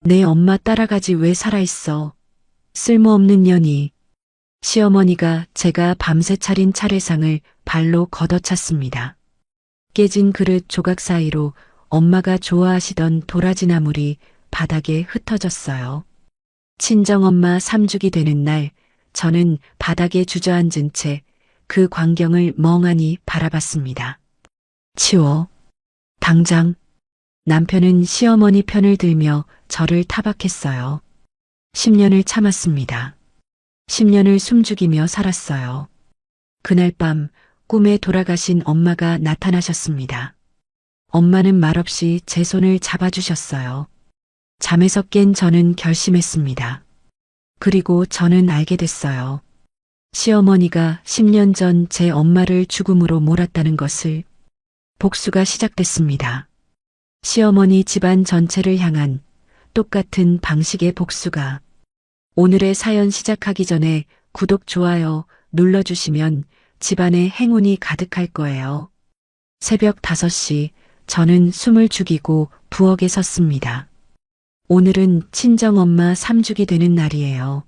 내 엄마 따라가지 왜 살아있어. 쓸모없는 년이. 시어머니가 제가 밤새 차린 차례상을 발로 걷어찼습니다. 깨진 그릇 조각 사이로 엄마가 좋아하시던 도라지 나물이 바닥에 흩어졌어요. 친정엄마 3죽이 되는 날 저는 바닥에 주저앉은 채 그 광경을 멍하니 바라봤습니다. 치워. 당장. 남편은 시어머니 편을 들며 저를 타박했어요. 10년을 참았습니다. 10년을 숨죽이며 살았어요. 그날 밤 꿈에 돌아가신 엄마가 나타나셨습니다. 엄마는 말없이 제 손을 잡아주셨어요. 잠에서 깬 저는 결심했습니다. 그리고 저는 알게 됐어요. 시어머니가 10년 전 제 엄마를 죽음으로 몰았다는 것을. 복수가 시작됐습니다. 시어머니 집안 전체를 향한 똑같은 방식의 복수가. 오늘의 사연 시작하기 전에 구독, 좋아요 눌러주시면 집안에 행운이 가득할 거예요. 새벽 5시 저는 숨을 죽이고 부엌에 섰습니다. 오늘은 친정엄마 3죽이 되는 날이에요.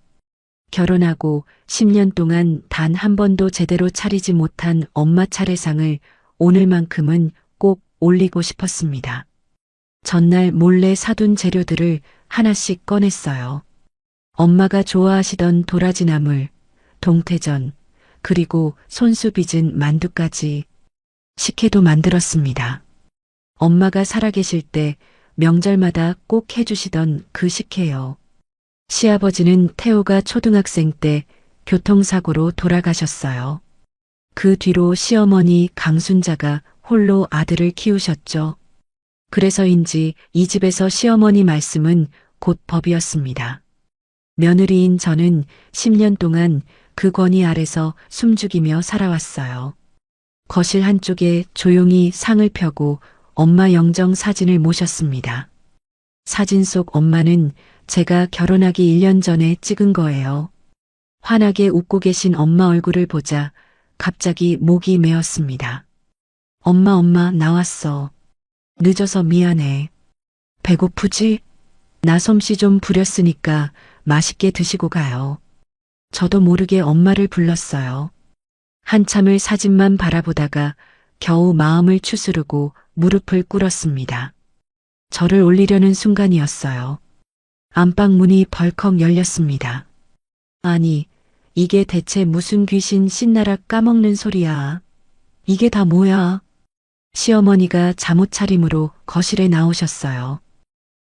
결혼하고 10년 동안 단 한 번도 제대로 차리지 못한 엄마 차례상을 오늘만큼은 꼭 올리고 싶었습니다. 전날 몰래 사둔 재료들을 하나씩 꺼냈어요. 엄마가 좋아하시던 도라지 나물, 동태전, 그리고 손수 빚은 만두까지. 식혜도 만들었습니다. 엄마가 살아계실 때 명절마다 꼭 해주시던 그 식혜요. 시아버지는 태호가 초등학생 때 교통사고로 돌아가셨어요. 그 뒤로 시어머니 강순자가 홀로 아들을 키우셨죠. 그래서인지 이 집에서 시어머니 말씀은 곧 법이었습니다. 며느리인 저는 10년 동안 그 권위 아래서 숨죽이며 살아왔어요. 거실 한쪽에 조용히 상을 펴고 엄마 영정 사진을 모셨습니다. 사진 속 엄마는 제가 결혼하기 1년 전에 찍은 거예요. 환하게 웃고 계신 엄마 얼굴을 보자 갑자기 목이 메었습니다. 엄마 나왔어. 늦어서 미안해. 배고프지? 나 솜씨 좀 부렸으니까 맛있게 드시고 가요. 저도 모르게 엄마를 불렀어요. 한참을 사진만 바라보다가 겨우 마음을 추스르고 무릎을 꿇었습니다. 저를 올리려는 순간이었어요. 안방 문이 벌컥 열렸습니다. 아니, 이게 대체 무슨 귀신 신나락 까먹는 소리야. 이게 다 뭐야? 시어머니가 잠옷 차림으로 거실에 나오셨어요.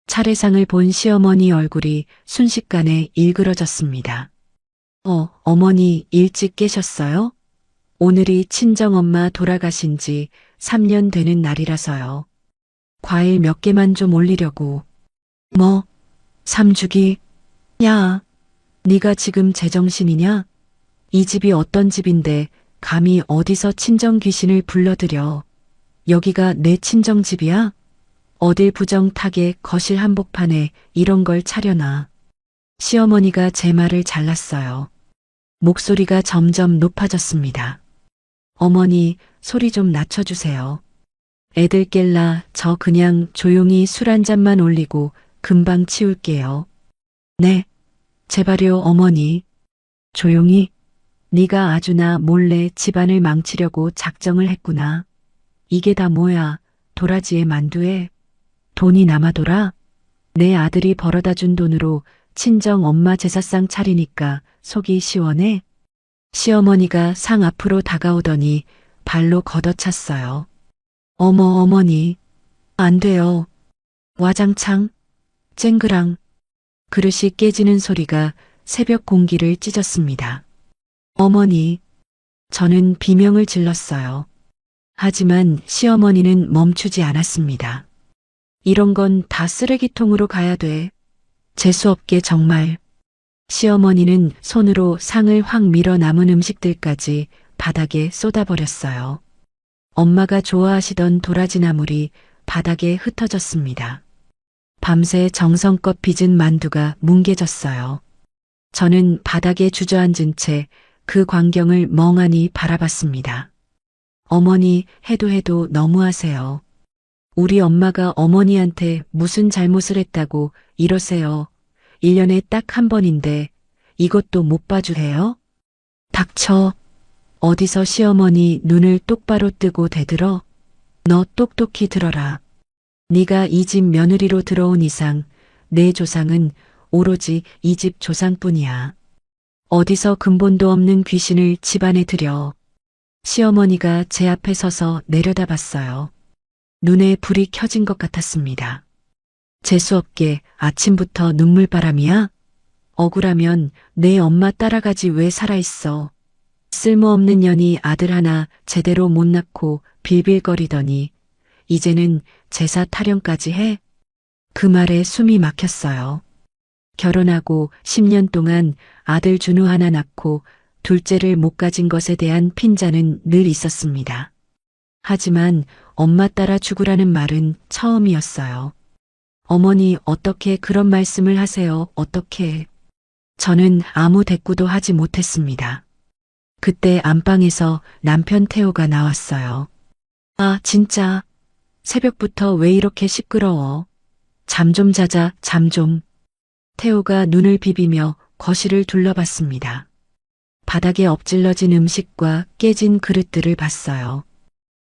차례상을 본 시어머니 얼굴이 순식간에 일그러졌습니다. 어머니 일찍 깨셨어요? 오늘이 친정엄마 돌아가신 지 3년 되는 날이라서요. 과일 몇 개만 좀 올리려고. 뭐? 3죽이? 야, 네가 지금 제정신이냐? 이 집이 어떤 집인데 감히 어디서 친정 귀신을 불러들여. 여기가 내 친정 집이야? 어딜 부정타게 거실 한복판에 이런 걸 차려놔. 시어머니가 제 말을 잘랐어요. 목소리가 점점 높아졌습니다. 어머니, 소리 좀 낮춰주세요. 애들 깰라 저 그냥 조용히 술 한 잔만 올리고 금방 치울게요. 네, 제발요 어머니. 조용히. 네가 아주 나 몰래 집안을 망치려고 작정을 했구나. 이게 다 뭐야, 도라지에 만두에. 돈이 남아돌아? 내 아들이 벌어다 준 돈으로 친정 엄마 제사상 차리니까 속이 시원해? 시어머니가 상 앞으로 다가오더니 발로 걷어찼어요. 어머니. 안 돼요. 와장창. 쨍그랑. 그릇이 깨지는 소리가 새벽 공기를 찢었습니다. 어머니. 저는 비명을 질렀어요. 하지만 시어머니는 멈추지 않았습니다. 이런 건 다 쓰레기통으로 가야 돼. 재수없게 정말. 시어머니는 손으로 상을 확 밀어 남은 음식들까지 바닥에 쏟아버렸어요. 엄마가 좋아하시던 도라지 나물이 바닥에 흩어졌습니다. 밤새 정성껏 빚은 만두가 뭉개졌어요. 저는 바닥에 주저앉은 채 그 광경을 멍하니 바라봤습니다. 어머니, 해도 너무하세요. 우리 엄마가 어머니한테 무슨 잘못을 했다고 이러세요. 1년에 딱 한 번인데 이것도 못 봐주세요? 닥쳐. 어디서 시어머니 눈을 똑바로 뜨고 대들어? 너 똑똑히 들어라. 네가 이 집 며느리로 들어온 이상 내 조상은 오로지 이 집 조상뿐이야. 어디서 근본도 없는 귀신을 집안에 들여. 시어머니가 제 앞에 서서 내려다봤어요. 눈에 불이 켜진 것 같았습니다. 재수없게 아침부터 눈물바람이야? 억울하면 내 엄마 따라가지 왜 살아있어. 쓸모없는 년이 아들 하나 제대로 못 낳고 빌빌거리더니 이제는 제사 타령까지 해? 그 말에 숨이 막혔어요. 결혼하고 10년 동안 아들 준우 하나 낳고 둘째를 못 가진 것에 대한 핀잔은 늘 있었습니다. 하지만 엄마 따라 죽으라는 말은 처음이었어요. 어머니 어떻게 그런 말씀을 하세요? 어떻게? 저는 아무 대꾸도 하지 못했습니다. 그때 안방에서 남편 태호가 나왔어요. 아, 진짜. 새벽부터 왜 이렇게 시끄러워? 잠 좀 자자, 잠 좀. 태호가 눈을 비비며 거실을 둘러봤습니다. 바닥에 엎질러진 음식과 깨진 그릇들을 봤어요.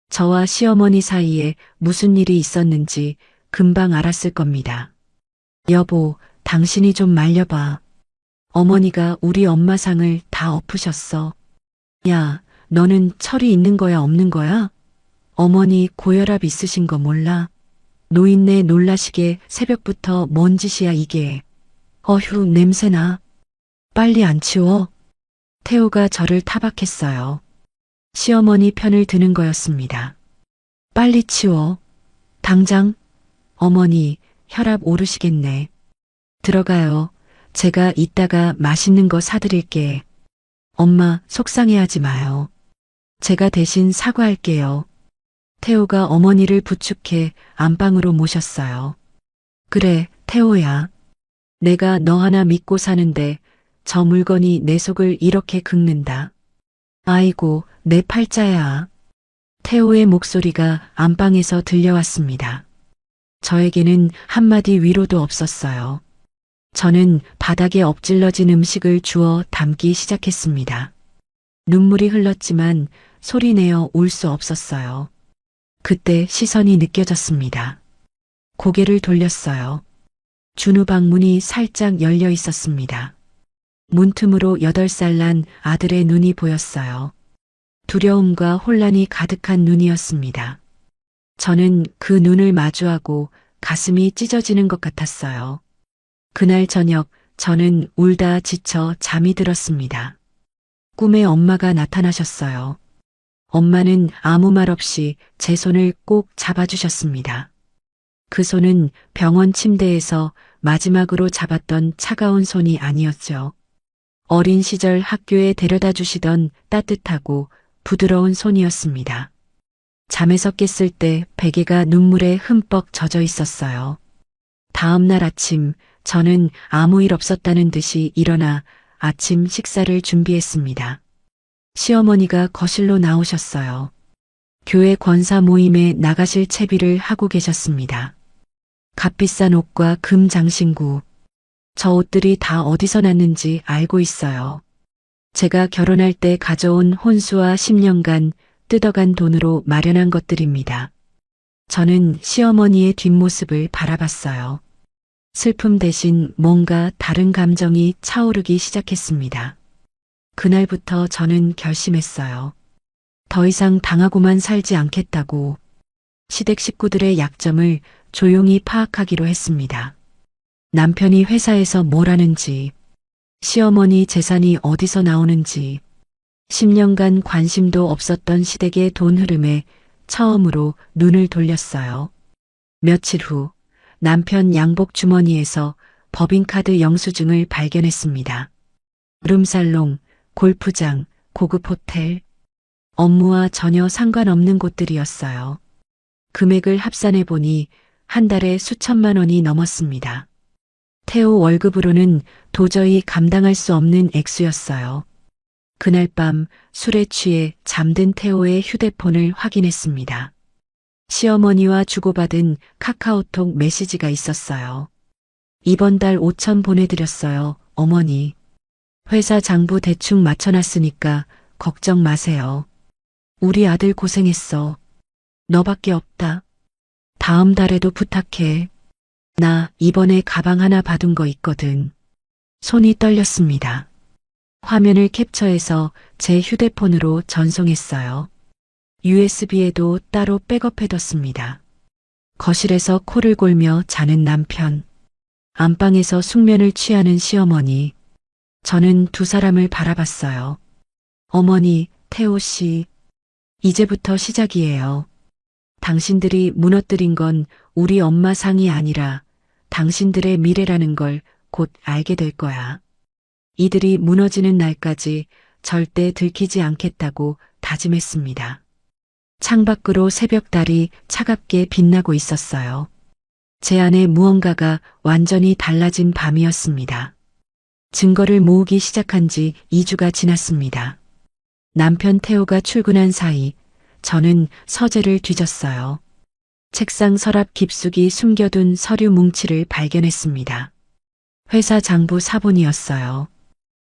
저와 시어머니 사이에 무슨 일이 있었는지 금방 알았을 겁니다. 여보, 당신이 좀 말려봐. 어머니가 우리 엄마 상을 다 엎으셨어. 야, 너는 철이 있는 거야, 없는 거야? 어머니 고혈압 있으신 거 몰라? 노인네 놀라시게 새벽부터 뭔 짓이야 이게. 어휴, 냄새나. 빨리 안 치워. 태호가 저를 타박했어요. 시어머니 편을 드는 거였습니다. 빨리 치워. 당장. 어머니, 혈압 오르시겠네. 들어가요. 제가 이따가 맛있는 거 사드릴게. 엄마, 속상해하지 마요. 제가 대신 사과할게요. 태호가 어머니를 부축해 안방으로 모셨어요. 그래, 태호야. 내가 너 하나 믿고 사는데 저 물건이 내 속을 이렇게 긁는다. 아이고, 내 팔자야. 태호의 목소리가 안방에서 들려왔습니다. 저에게는 한마디 위로도 없었어요. 저는 바닥에 엎질러진 음식을 주워 담기 시작했습니다. 눈물이 흘렀지만 소리내어 울 수 없었어요. 그때 시선이 느껴졌습니다. 고개를 돌렸어요. 준우 방문이 살짝 열려 있었습니다. 문틈으로 8살 난 아들의 눈이 보였어요. 두려움과 혼란이 가득한 눈이었습니다. 저는 그 눈을 마주하고 가슴이 찢어지는 것 같았어요. 그날 저녁 저는 울다 지쳐 잠이 들었습니다. 꿈에 엄마가 나타나셨어요. 엄마는 아무 말 없이 제 손을 꼭 잡아주셨습니다. 그 손은 병원 침대에서 마지막으로 잡았던 차가운 손이 아니었죠. 어린 시절 학교에 데려다 주시던 따뜻하고 부드러운 손이었습니다. 잠에서 깼을 때 베개가 눈물에 흠뻑 젖어 있었어요. 다음 날 아침 저는 아무 일 없었다는 듯이 일어나 아침 식사를 준비했습니다. 시어머니가 거실로 나오셨어요. 교회 권사 모임에 나가실 채비를 하고 계셨습니다. 값비싼 옷과 금 장신구. 저 옷들이 다 어디서 났는지 알고 있어요. 제가 결혼할 때 가져온 혼수와 10년간 뜯어간 돈으로 마련한 것들입니다. 저는 시어머니의 뒷모습을 바라봤어요. 슬픔 대신 뭔가 다른 감정이 차오르기 시작했습니다. 그날부터 저는 결심했어요. 더 이상 당하고만 살지 않겠다고. 시댁 식구들의 약점을 조용히 파악하기로 했습니다. 남편이 회사에서 뭘 하는지, 시어머니 재산이 어디서 나오는지, 10년간 관심도 없었던 시댁의 돈 흐름에 처음으로 눈을 돌렸어요. 며칠 후 남편 양복 주머니에서 법인카드 영수증을 발견했습니다. 룸살롱, 골프장, 고급 호텔, 업무와 전혀 상관없는 곳들이었어요. 금액을 합산해 보니 한 달에 수천만 원이 넘었습니다. 태호 월급으로는 도저히 감당할 수 없는 액수였어요. 그날 밤 술에 취해 잠든 태호의 휴대폰을 확인했습니다. 시어머니와 주고받은 카카오톡 메시지가 있었어요. 이번 달 5천 보내드렸어요, 어머니. 회사 장부 대충 맞춰놨으니까 걱정 마세요. 우리 아들 고생했어. 너밖에 없다. 다음 달에도 부탁해. 나 이번에 가방 하나 받은 거 있거든. 손이 떨렸습니다. 화면을 캡처해서 제 휴대폰으로 전송했어요. USB에도 따로 백업해뒀습니다. 거실에서 코를 골며 자는 남편. 안방에서 숙면을 취하는 시어머니. 저는 두 사람을 바라봤어요. 어머니, 태호 씨. 이제부터 시작이에요. 당신들이 무너뜨린 건 우리 엄마 상이 아니라 당신들의 미래라는 걸 곧 알게 될 거야. 이들이 무너지는 날까지 절대 들키지 않겠다고 다짐했습니다. 창밖으로 새벽달이 차갑게 빛나고 있었어요. 제 안에 무언가가 완전히 달라진 밤이었습니다. 증거를 모으기 시작한 지 2주가 지났습니다. 남편 태호가 출근한 사이 저는 서재를 뒤졌어요. 책상 서랍 깊숙이 숨겨둔 서류 뭉치를 발견했습니다. 회사 장부 사본이었어요.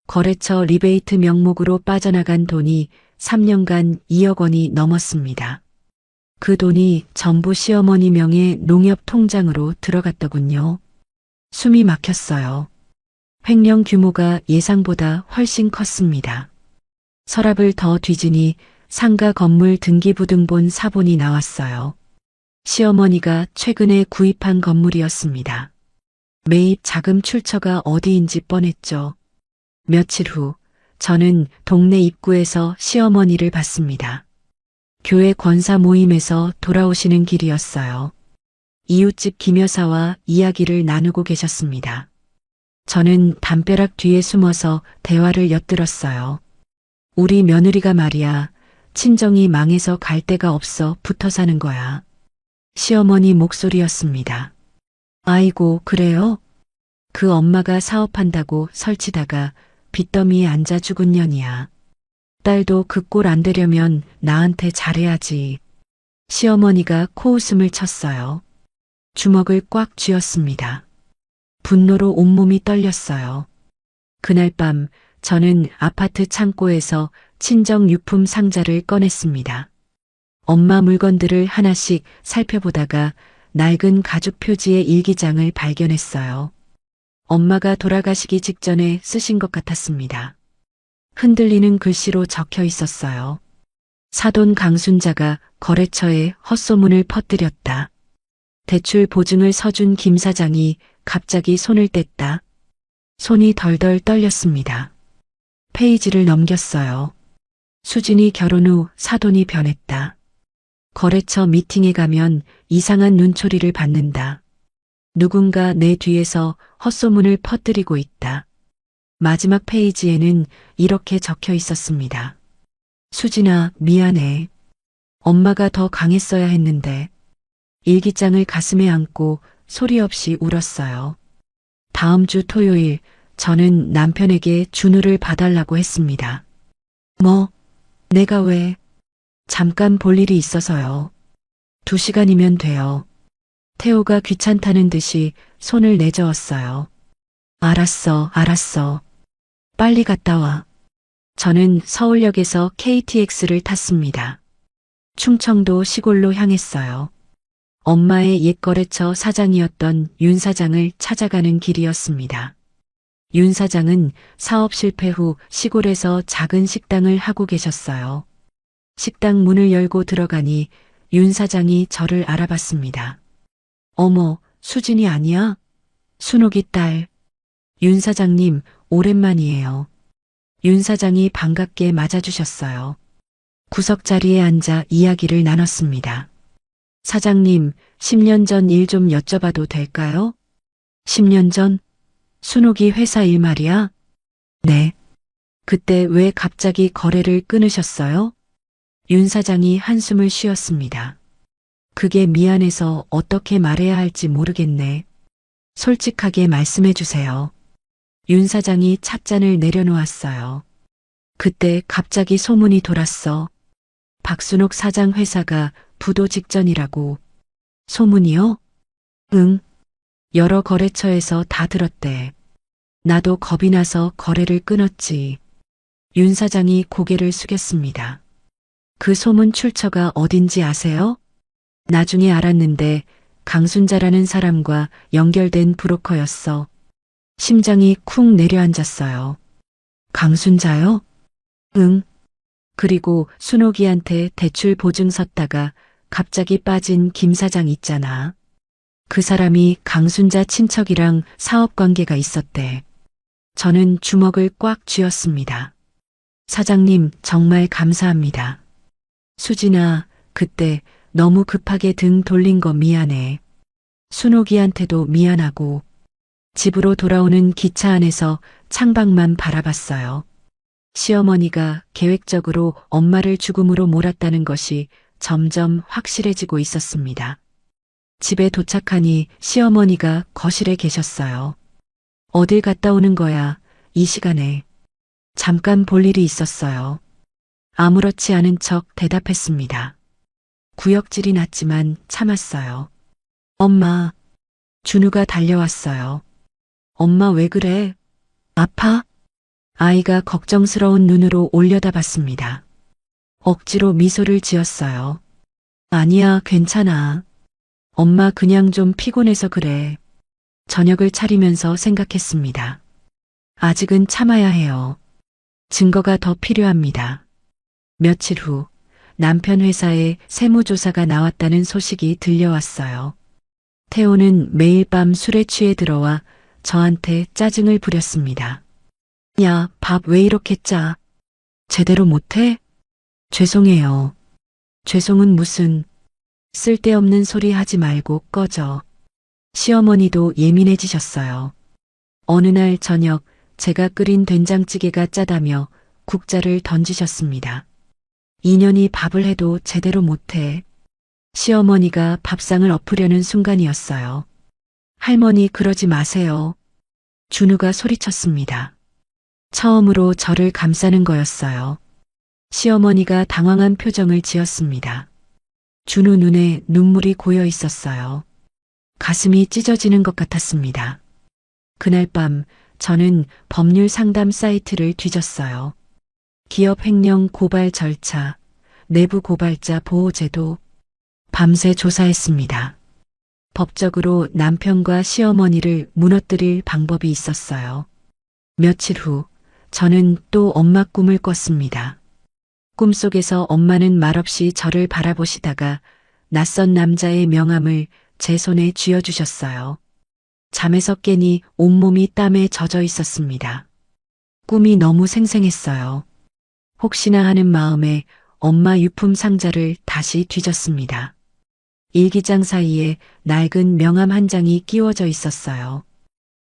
거래처 리베이트 명목으로 빠져나간 돈이 3년간 2억 원이 넘었습니다. 그 돈이 전부 시어머니 명의 농협 통장으로 들어갔더군요. 숨이 막혔어요. 횡령 규모가 예상보다 훨씬 컸습니다. 서랍을 더 뒤지니 상가 건물 등기부등본 사본이 나왔어요. 시어머니가 최근에 구입한 건물이었습니다. 매입 자금 출처가 어디인지 뻔했죠. 며칠 후 저는 동네 입구에서 시어머니를 봤습니다. 교회 권사 모임에서 돌아오시는 길이었어요. 이웃집 김 여사와 이야기를 나누고 계셨습니다. 저는 담벼락 뒤에 숨어서 대화를 엿들었어요. 우리 며느리가 말이야, 친정이 망해서 갈 데가 없어 붙어 사는 거야. 시어머니 목소리였습니다. 아이고, 그래요? 그 엄마가 사업한다고 설치다가 빚더미에 앉아 죽은 년이야. 딸도 그 꼴 안 되려면 나한테 잘해야지. 시어머니가 코웃음을 쳤어요. 주먹을 꽉 쥐었습니다. 분노로 온몸이 떨렸어요. 그날 밤 저는 아파트 창고에서 친정 유품 상자를 꺼냈습니다. 엄마 물건들을 하나씩 살펴보다가 낡은 가죽 표지의 일기장을 발견했어요. 엄마가 돌아가시기 직전에 쓰신 것 같았습니다. 흔들리는 글씨로 적혀 있었어요. 사돈 강순자가 거래처에 헛소문을 퍼뜨렸다. 대출 보증을 서준 김 사장이 갑자기 손을 뗐다. 손이 덜덜 떨렸습니다. 페이지를 넘겼어요. 수진이 결혼 후 사돈이 변했다. 거래처 미팅에 가면 이상한 눈초리를 받는다. 누군가 내 뒤에서 헛소문을 퍼뜨리고 있다. 마지막 페이지에는 이렇게 적혀 있었습니다. 수진아, 미안해. 엄마가 더 강했어야 했는데. 일기장을 가슴에 안고 소리 없이 울었어요. 다음 주 토요일 저는 남편에게 준우를 봐달라고 했습니다. 뭐, 내가 왜? 잠깐 볼 일이 있어서요. 2시간이면 돼요. 태호가 귀찮다는 듯이 손을 내저었어요. 알았어. 빨리 갔다 와. 저는 서울역에서 KTX를 탔습니다. 충청도 시골로 향했어요. 엄마의 옛 거래처 사장이었던 윤 사장을 찾아가는 길이었습니다. 윤 사장은 사업 실패 후 시골에서 작은 식당을 하고 계셨어요. 식당 문을 열고 들어가니 윤 사장이 저를 알아봤습니다. 어머, 수진이 아니야? 순옥이 딸. 윤 사장님, 오랜만이에요. 윤 사장이 반갑게 맞아주셨어요. 구석자리에 앉아 이야기를 나눴습니다. 사장님, 10년 전 일 좀 여쭤봐도 될까요? 10년 전? 순옥이 회사 일 말이야? 네. 그때 왜 갑자기 거래를 끊으셨어요? 윤 사장이 한숨을 쉬었습니다. 그게 미안해서 어떻게 말해야 할지 모르겠네. 솔직하게 말씀해 주세요. 윤 사장이 찻잔을 내려놓았어요. 그때 갑자기 소문이 돌았어. 박순옥 사장 회사가 부도 직전이라고. 소문이요? 응. 여러 거래처에서 다 들었대. 나도 겁이 나서 거래를 끊었지. 윤 사장이 고개를 숙였습니다. 그 소문 출처가 어딘지 아세요? 나중에 알았는데 강순자라는 사람과 연결된 브로커였어. 심장이 쿵 내려앉았어요. 강순자요? 응. 그리고 순옥이한테 대출 보증 섰다가 갑자기 빠진 김 사장 있잖아. 그 사람이 강순자 친척이랑 사업 관계가 있었대. 저는 주먹을 꽉 쥐었습니다. 사장님, 정말 감사합니다. 수진아, 그때 너무 급하게 등 돌린 거 미안해. 순옥이한테도 미안하고. 집으로 돌아오는 기차 안에서 창밖만 바라봤어요. 시어머니가 계획적으로 엄마를 죽음으로 몰았다는 것이 점점 확실해지고 있었습니다. 집에 도착하니 시어머니가 거실에 계셨어요. 어딜 갔다 오는 거야, 이 시간에. 잠깐 볼 일이 있었어요. 아무렇지 않은 척 대답했습니다. 구역질이 났지만 참았어요. 엄마, 준우가 달려왔어요. 엄마 왜 그래? 아파? 아이가 걱정스러운 눈으로 올려다봤습니다. 억지로 미소를 지었어요. 아니야, 괜찮아. 엄마 그냥 좀 피곤해서 그래. 저녁을 차리면서 생각했습니다. 아직은 참아야 해요. 증거가 더 필요합니다. 며칠 후 남편 회사에 세무조사가 나왔다는 소식이 들려왔어요. 태호는 매일 밤 술에 취해 들어와 저한테 짜증을 부렸습니다. 야, 밥 왜 이렇게 짜? 제대로 못해? 죄송해요. 죄송은 무슨. 쓸데없는 소리 하지 말고 꺼져. 시어머니도 예민해지셨어요. 어느 날 저녁 제가 끓인 된장찌개가 짜다며 국자를 던지셨습니다. 인연이 밥을 해도 제대로 못해. 시어머니가 밥상을 엎으려는 순간이었어요. 할머니 그러지 마세요. 준우가 소리쳤습니다. 처음으로 저를 감싸는 거였어요. 시어머니가 당황한 표정을 지었습니다. 준우 눈에 눈물이 고여 있었어요. 가슴이 찢어지는 것 같았습니다. 그날 밤 저는 법률 상담 사이트를 뒤졌어요. 기업 횡령 고발 절차, 내부 고발자 보호제도, 밤새 조사했습니다. 법적으로 남편과 시어머니를 무너뜨릴 방법이 있었어요. 며칠 후 저는 또 엄마 꿈을 꿨습니다. 꿈속에서 엄마는 말없이 저를 바라보시다가 낯선 남자의 명함을 제 손에 쥐어주셨어요. 잠에서 깨니 온몸이 땀에 젖어 있었습니다. 꿈이 너무 생생했어요. 혹시나 하는 마음에 엄마 유품 상자를 다시 뒤졌습니다. 일기장 사이에 낡은 명함 한 장이 끼워져 있었어요.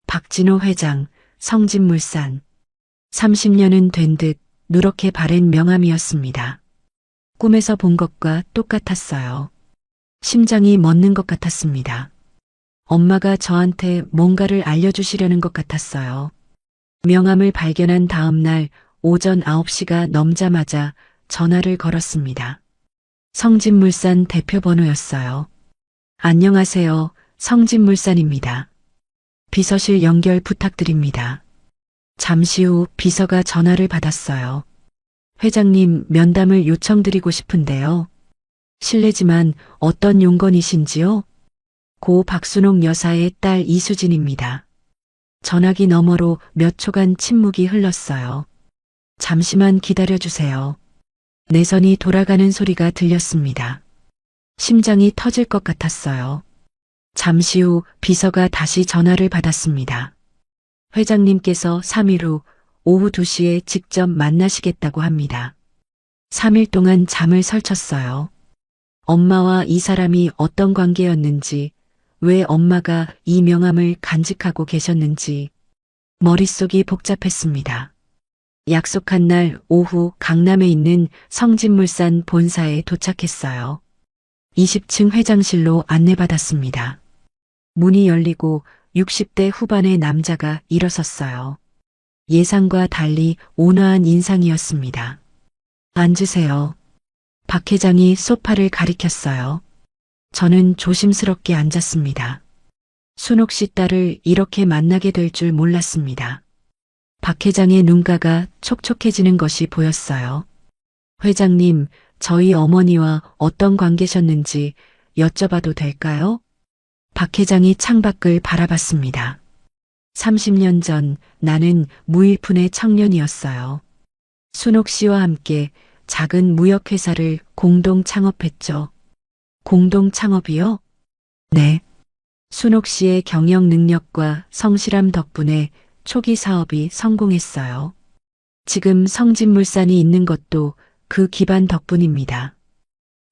박진호 회장, 성진물산. 30년은 된 듯 누렇게 바랜 명함이었습니다. 꿈에서 본 것과 똑같았어요. 심장이 멎는 것 같았습니다. 엄마가 저한테 뭔가를 알려주시려는 것 같았어요. 명함을 발견한 다음 날 오전 9시가 넘자마자 전화를 걸었습니다. 성진물산 대표 번호였어요. 안녕하세요. 성진물산입니다. 비서실 연결 부탁드립니다. 잠시 후 비서가 전화를 받았어요. 회장님 면담을 요청드리고 싶은데요. 실례지만 어떤 용건이신지요? 고 박순옥 여사의 딸 이수진입니다. 전화기 너머로 몇 초간 침묵이 흘렀어요. 잠시만 기다려주세요. 내선이 돌아가는 소리가 들렸습니다. 심장이 터질 것 같았어요. 잠시 후 비서가 다시 전화를 받았습니다. 회장님께서 3일 후 오후 2시에 직접 만나시겠다고 합니다. 3일 동안 잠을 설쳤어요. 엄마와 이 사람이 어떤 관계였는지, 왜 엄마가 이 명함을 간직하고 계셨는지 머릿속이 복잡했습니다. 약속한 날 오후 강남에 있는 성진물산 본사에 도착했어요. 20층 회장실로 안내받았습니다. 문이 열리고 60대 후반의 남자가 일어섰어요. 예상과 달리 온화한 인상이었습니다. 앉으세요. 박 회장이 소파를 가리켰어요. 저는 조심스럽게 앉았습니다. 순옥 씨 딸을 이렇게 만나게 될 줄 몰랐습니다. 박 회장의 눈가가 촉촉해지는 것이 보였어요. 회장님, 저희 어머니와 어떤 관계셨는지 여쭤봐도 될까요? 박 회장이 창밖을 바라봤습니다. 30년 전 나는 무일푼의 청년이었어요. 순옥 씨와 함께 작은 무역회사를 공동 창업했죠. 공동 창업이요? 네. 순옥 씨의 경영 능력과 성실함 덕분에 초기 사업이 성공했어요. 지금 성진물산이 있는 것도 그 기반 덕분입니다.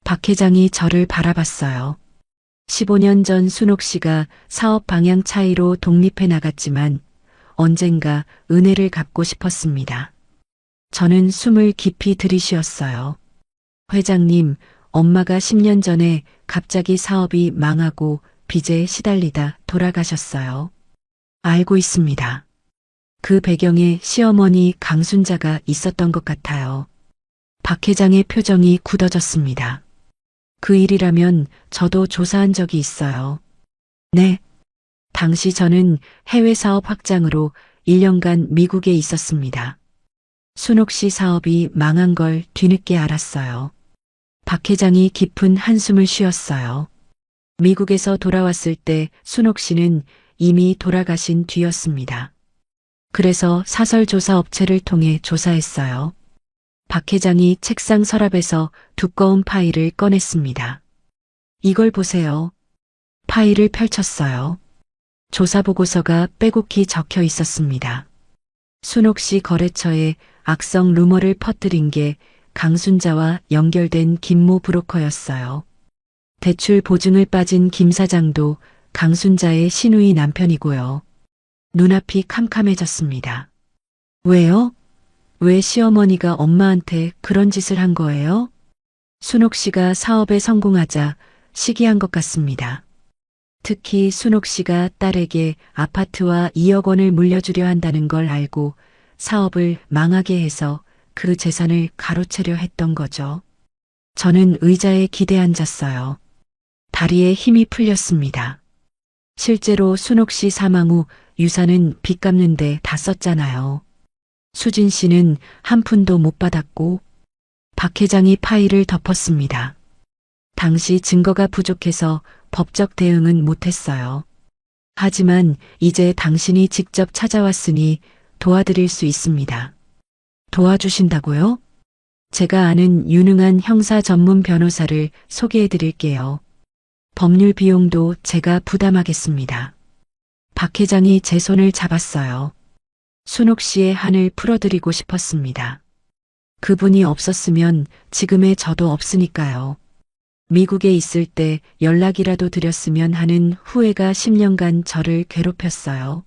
박 회장이 저를 바라봤어요. 15년 전 순옥 씨가 사업 방향 차이로 독립해 나갔지만 언젠가 은혜를 갚고 싶었습니다. 저는 숨을 깊이 들이쉬었어요. 회장님, 엄마가 10년 전에 갑자기 사업이 망하고 빚에 시달리다 돌아가셨어요. 알고 있습니다. 그 배경에 시어머니 강순자가 있었던 것 같아요. 박 회장의 표정이 굳어졌습니다. 그 일이라면 저도 조사한 적이 있어요. 네. 당시 저는 해외 사업 확장으로 1년간 미국에 있었습니다. 순옥 씨 사업이 망한 걸 뒤늦게 알았어요. 박 회장이 깊은 한숨을 쉬었어요. 미국에서 돌아왔을 때 순옥 씨는 이미 돌아가신 뒤였습니다. 그래서 사설조사 업체를 통해 조사했어요. 박 회장이 책상 서랍에서 두꺼운 파일을 꺼냈습니다. 이걸 보세요. 파일을 펼쳤어요. 조사 보고서가 빼곡히 적혀 있었습니다. 순옥 씨 거래처에 악성 루머를 퍼뜨린 게 강순자와 연결된 김모 브로커였어요. 대출 보증을 빠진 김 사장도 강순자의 시누이 남편이고요. 눈앞이 캄캄해졌습니다. 왜요? 왜 시어머니가 엄마한테 그런 짓을 한 거예요? 순옥 씨가 사업에 성공하자 시기한 것 같습니다. 특히 순옥 씨가 딸에게 아파트와 2억 원을 물려주려 한다는 걸 알고 사업을 망하게 해서 그 재산을 가로채려 했던 거죠. 저는 의자에 기대 앉았어요. 다리에 힘이 풀렸습니다. 실제로 순옥 씨 사망 후 유산은 빚 갚는데 다 썼잖아요. 수진 씨는 한 푼도 못 받았고 박 회장이 파일을 덮었습니다. 당시 증거가 부족해서 법적 대응은 못했어요. 하지만 이제 당신이 직접 찾아왔으니 도와드릴 수 있습니다. 도와주신다고요? 제가 아는 유능한 형사 전문 변호사를 소개해 드릴게요. 법률 비용도 제가 부담하겠습니다. 박 회장이 제 손을 잡았어요. 순옥 씨의 한을 풀어드리고 싶었습니다. 그분이 없었으면 지금의 저도 없으니까요. 미국에 있을 때 연락이라도 드렸으면 하는 후회가 10년간 저를 괴롭혔어요.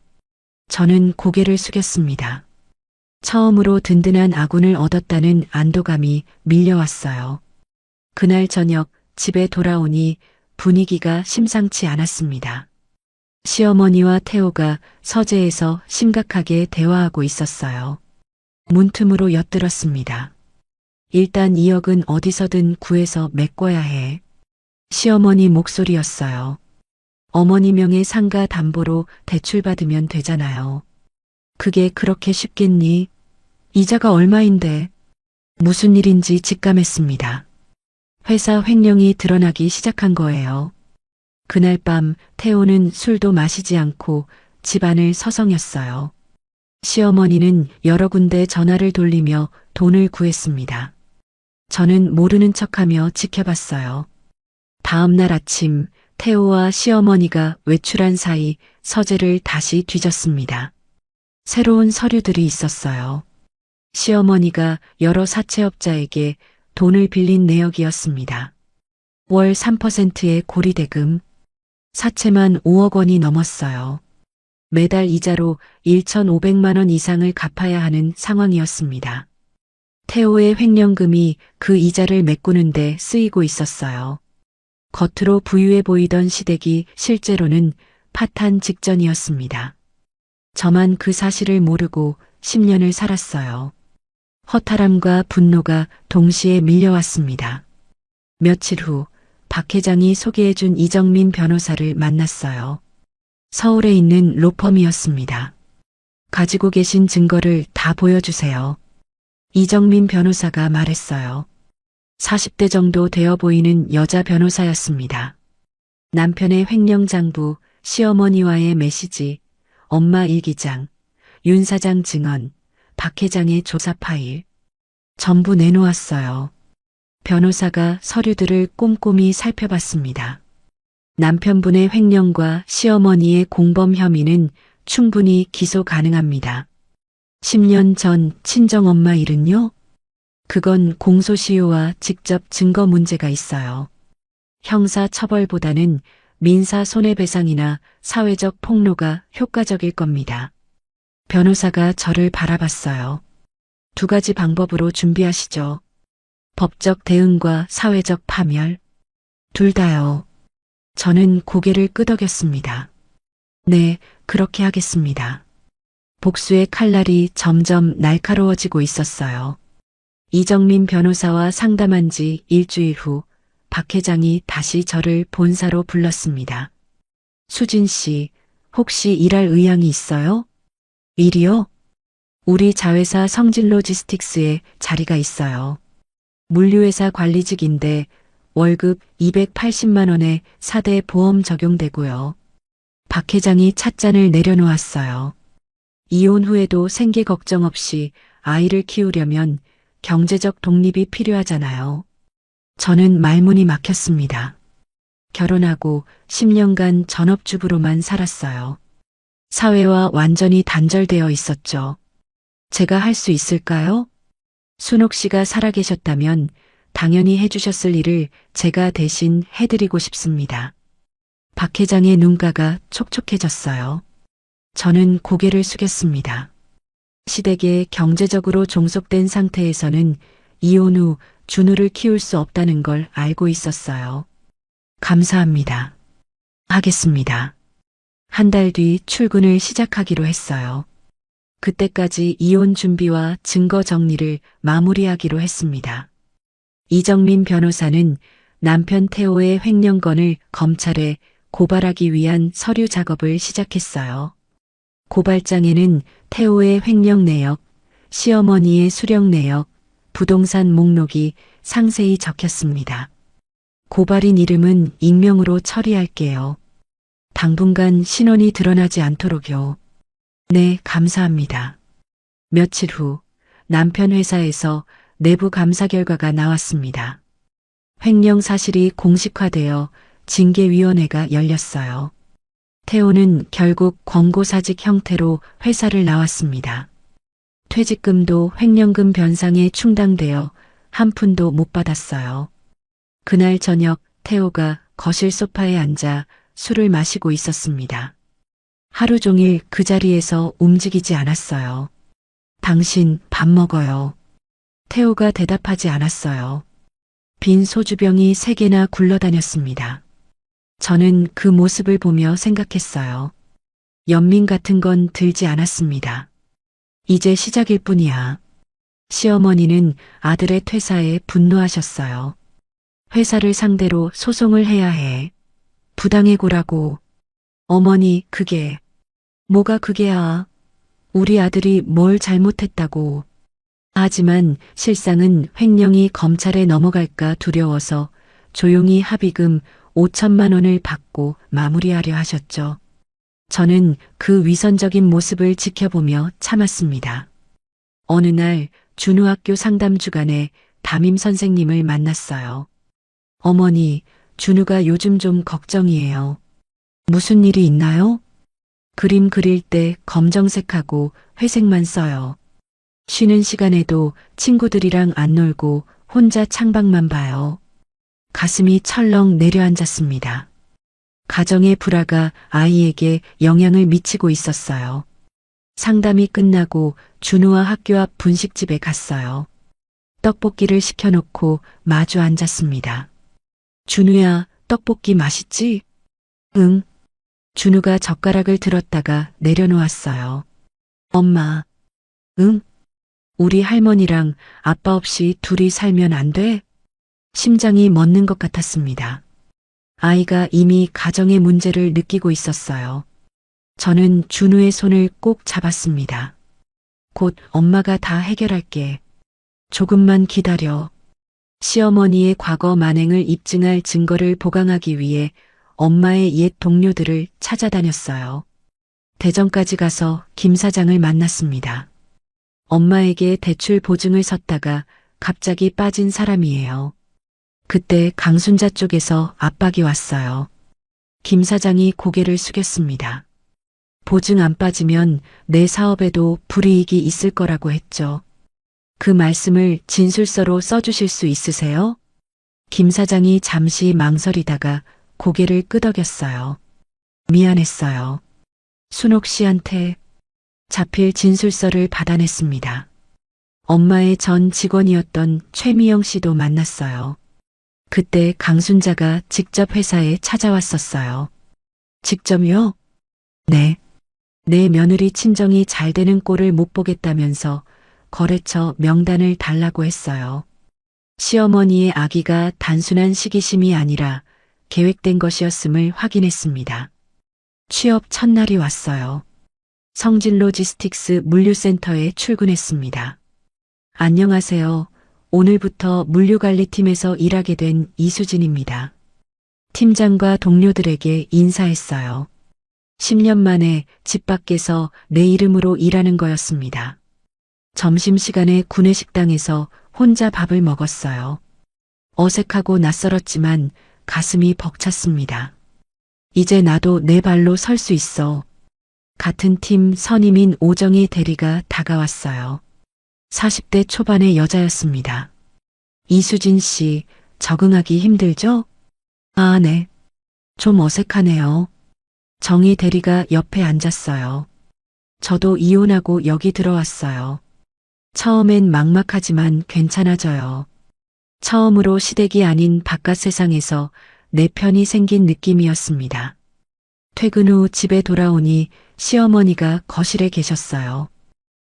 저는 고개를 숙였습니다. 처음으로 든든한 아군을 얻었다는 안도감이 밀려왔어요. 그날 저녁 집에 돌아오니 분위기가 심상치 않았습니다. 시어머니와 태호가 서재에서 심각하게 대화하고 있었어요. 문틈으로 엿들었습니다. 일단 2억은 어디서든 구해서 메꿔야 해. 시어머니 목소리였어요. 어머니 명의 상가 담보로 대출받으면 되잖아요. 그게 그렇게 쉽겠니? 이자가 얼마인데? 무슨 일인지 직감했습니다. 회사 횡령이 드러나기 시작한 거예요. 그날 밤 태호는 술도 마시지 않고 집안을 서성였어요. 시어머니는 여러 군데 전화를 돌리며 돈을 구했습니다. 저는 모르는 척하며 지켜봤어요. 다음 날 아침 태호와 시어머니가 외출한 사이 서재를 다시 뒤졌습니다. 새로운 서류들이 있었어요. 시어머니가 여러 사채업자에게 돈을 빌린 내역이었습니다. 월 3%의 고리대금, 사채만 5억 원이 넘었어요. 매달 이자로 1,500만 원 이상을 갚아야 하는 상황이었습니다. 태호의 횡령금이 그 이자를 메꾸는데 쓰이고 있었어요. 겉으로 부유해 보이던 시댁이 실제로는 파탄 직전이었습니다. 저만 그 사실을 모르고 10년을 살았어요. 허탈함과 분노가 동시에 밀려왔습니다. 며칠 후 박 회장이 소개해준 이정민 변호사를 만났어요. 서울에 있는 로펌이었습니다. 가지고 계신 증거를 다 보여주세요. 이정민 변호사가 말했어요. 40대 정도 되어 보이는 여자 변호사였습니다. 남편의 횡령장부, 시어머니와의 메시지, 엄마 일기장, 윤 사장 증언, 박 회장의 조사 파일. 전부 내놓았어요. 변호사가 서류들을 꼼꼼히 살펴봤습니다. 남편분의 횡령과 시어머니의 공범 혐의는 충분히 기소 가능합니다. 10년 전 친정엄마 일은요? 그건 공소시효와 직접 증거 문제가 있어요. 형사 처벌보다는 민사 손해배상이나 사회적 폭로가 효과적일 겁니다. 변호사가 저를 바라봤어요. 두 가지 방법으로 준비하시죠. 법적 대응과 사회적 파멸. 둘 다요. 저는 고개를 끄덕였습니다. 네, 그렇게 하겠습니다. 복수의 칼날이 점점 날카로워지고 있었어요. 이정민 변호사와 상담한 지 일주일 후 박 회장이 다시 저를 본사로 불렀습니다. 수진 씨, 혹시 일할 의향이 있어요? 일이요? 우리 자회사 성진로지스틱스에 자리가 있어요. 물류회사 관리직인데 월급 280만 원에 4대 보험 적용되고요. 박 회장이 찻잔을 내려놓았어요. 이혼 후에도 생계 걱정 없이 아이를 키우려면 경제적 독립이 필요하잖아요. 저는 말문이 막혔습니다. 결혼하고 10년간 전업주부로만 살았어요. 사회와 완전히 단절되어 있었죠. 제가 할 수 있을까요? 순옥 씨가 살아계셨다면 당연히 해주셨을 일을 제가 대신 해드리고 싶습니다. 박 회장의 눈가가 촉촉해졌어요. 저는 고개를 숙였습니다. 시댁에 경제적으로 종속된 상태에서는 이혼 후 준우를 키울 수 없다는 걸 알고 있었어요. 감사합니다. 하겠습니다. 한 달 뒤 출근을 시작하기로 했어요. 그때까지 이혼 준비와 증거 정리를 마무리하기로 했습니다. 이정민 변호사는 남편 태호의 횡령건을 검찰에 고발하기 위한 서류 작업을 시작했어요. 고발장에는 태호의 횡령 내역, 시어머니의 수령 내역, 부동산 목록이 상세히 적혔습니다. 고발인 이름은 익명으로 처리할게요. 당분간 신원이 드러나지 않도록요. 네, 감사합니다. 며칠 후 남편 회사에서 내부 감사 결과가 나왔습니다. 횡령 사실이 공식화되어 징계위원회가 열렸어요. 태호는 결국 권고사직 형태로 회사를 나왔습니다. 퇴직금도 횡령금 변상에 충당되어 한 푼도 못 받았어요. 그날 저녁 태호가 거실 소파에 앉아 술을 마시고 있었습니다. 하루 종일 그 자리에서 움직이지 않았어요. 당신 밥 먹어요. 태호가 대답하지 않았어요. 빈 소주병이 3개나 굴러다녔습니다. 저는 그 모습을 보며 생각했어요. 연민 같은 건 들지 않았습니다. 이제 시작일 뿐이야. 시어머니는 아들의 퇴사에 분노하셨어요. 회사를 상대로 소송을 해야 해. 부당해고라고. 어머니, 그게. 뭐가 그게야. 우리 아들이 뭘 잘못했다고. 하지만 실상은 횡령이 검찰에 넘어갈까 두려워서 조용히 합의금 5천만 원을 받고 마무리하려 하셨죠. 저는 그 위선적인 모습을 지켜보며 참았습니다. 어느 날 준우학교 상담 주간에 담임 선생님을 만났어요. 어머니, 준우가 요즘 좀 걱정이에요. 무슨 일이 있나요? 그림 그릴 때 검정색하고 회색만 써요. 쉬는 시간에도 친구들이랑 안 놀고 혼자 창밖만 봐요. 가슴이 철렁 내려앉았습니다. 가정의 불화가 아이에게 영향을 미치고 있었어요. 상담이 끝나고 준우와 학교 앞 분식집에 갔어요. 떡볶이를 시켜놓고 마주 앉았습니다. 준우야, 떡볶이 맛있지? 응. 준우가 젓가락을 들었다가 내려놓았어요. 엄마. 응? 우리 할머니랑 아빠 없이 둘이 살면 안 돼? 심장이 멎는 것 같았습니다. 아이가 이미 가정의 문제를 느끼고 있었어요. 저는 준우의 손을 꼭 잡았습니다. 곧 엄마가 다 해결할게. 조금만 기다려. 시어머니의 과거 만행을 입증할 증거를 보강하기 위해 엄마의 옛 동료들을 찾아다녔어요. 대전까지 가서 김 사장을 만났습니다. 엄마에게 대출 보증을 섰다가 갑자기 빠진 사람이에요. 그때 강순자 쪽에서 압박이 왔어요. 김 사장이 고개를 숙였습니다. 보증 안 빠지면 내 사업에도 불이익이 있을 거라고 했죠. 그 말씀을 진술서로 써주실 수 있으세요? 김 사장이 잠시 망설이다가 고개를 끄덕였어요. 미안했어요. 순옥 씨한테 자필 진술서를 받아냈습니다. 엄마의 전 직원이었던 최미영 씨도 만났어요. 그때 강순자가 직접 회사에 찾아왔었어요. 직접요? 네. 내 며느리 친정이 잘 되는 꼴을 못 보겠다면서 거래처 명단을 달라고 했어요. 시어머니의 아기가 단순한 시기심이 아니라 계획된 것이었음을 확인했습니다. 취업 첫날이 왔어요. 성진로지스틱스 물류센터에 출근했습니다. 안녕하세요. 오늘부터 물류관리팀에서 일하게 된 이수진입니다. 팀장과 동료들에게 인사했어요. 10년 만에 집 밖에서 내 이름으로 일하는 거였습니다. 점심시간에 구내식당에서 혼자 밥을 먹었어요. 어색하고 낯설었지만 가슴이 벅찼습니다. 이제 나도 내 발로 설 수 있어. 같은 팀 선임인 오정희 대리가 다가왔어요. 40대 초반의 여자였습니다. 이수진 씨, 적응하기 힘들죠? 아, 네. 좀 어색하네요. 정희 대리가 옆에 앉았어요. 저도 이혼하고 여기 들어왔어요. 처음엔 막막하지만 괜찮아져요. 처음으로 시댁이 아닌 바깥 세상에서 내 편이 생긴 느낌이었습니다. 퇴근 후 집에 돌아오니 시어머니가 거실에 계셨어요.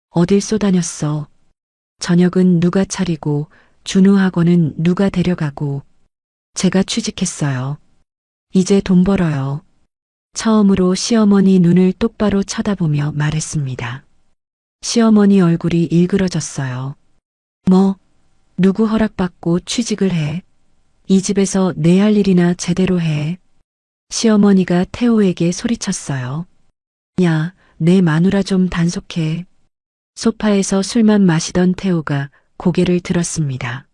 어딜 쏘다녔어? 저녁은 누가 차리고 준우 학원은 누가 데려가고. 제가 취직했어요. 이제 돈 벌어요. 처음으로 시어머니 눈을 똑바로 쳐다보며 말했습니다. 시어머니 얼굴이 일그러졌어요. 뭐, 누구 허락받고 취직을 해? 이 집에서 내 할 일이나 제대로 해. 시어머니가 태호에게 소리쳤어요. 야, 내 마누라 좀 단속해. 소파에서 술만 마시던 태호가 고개를 들었습니다.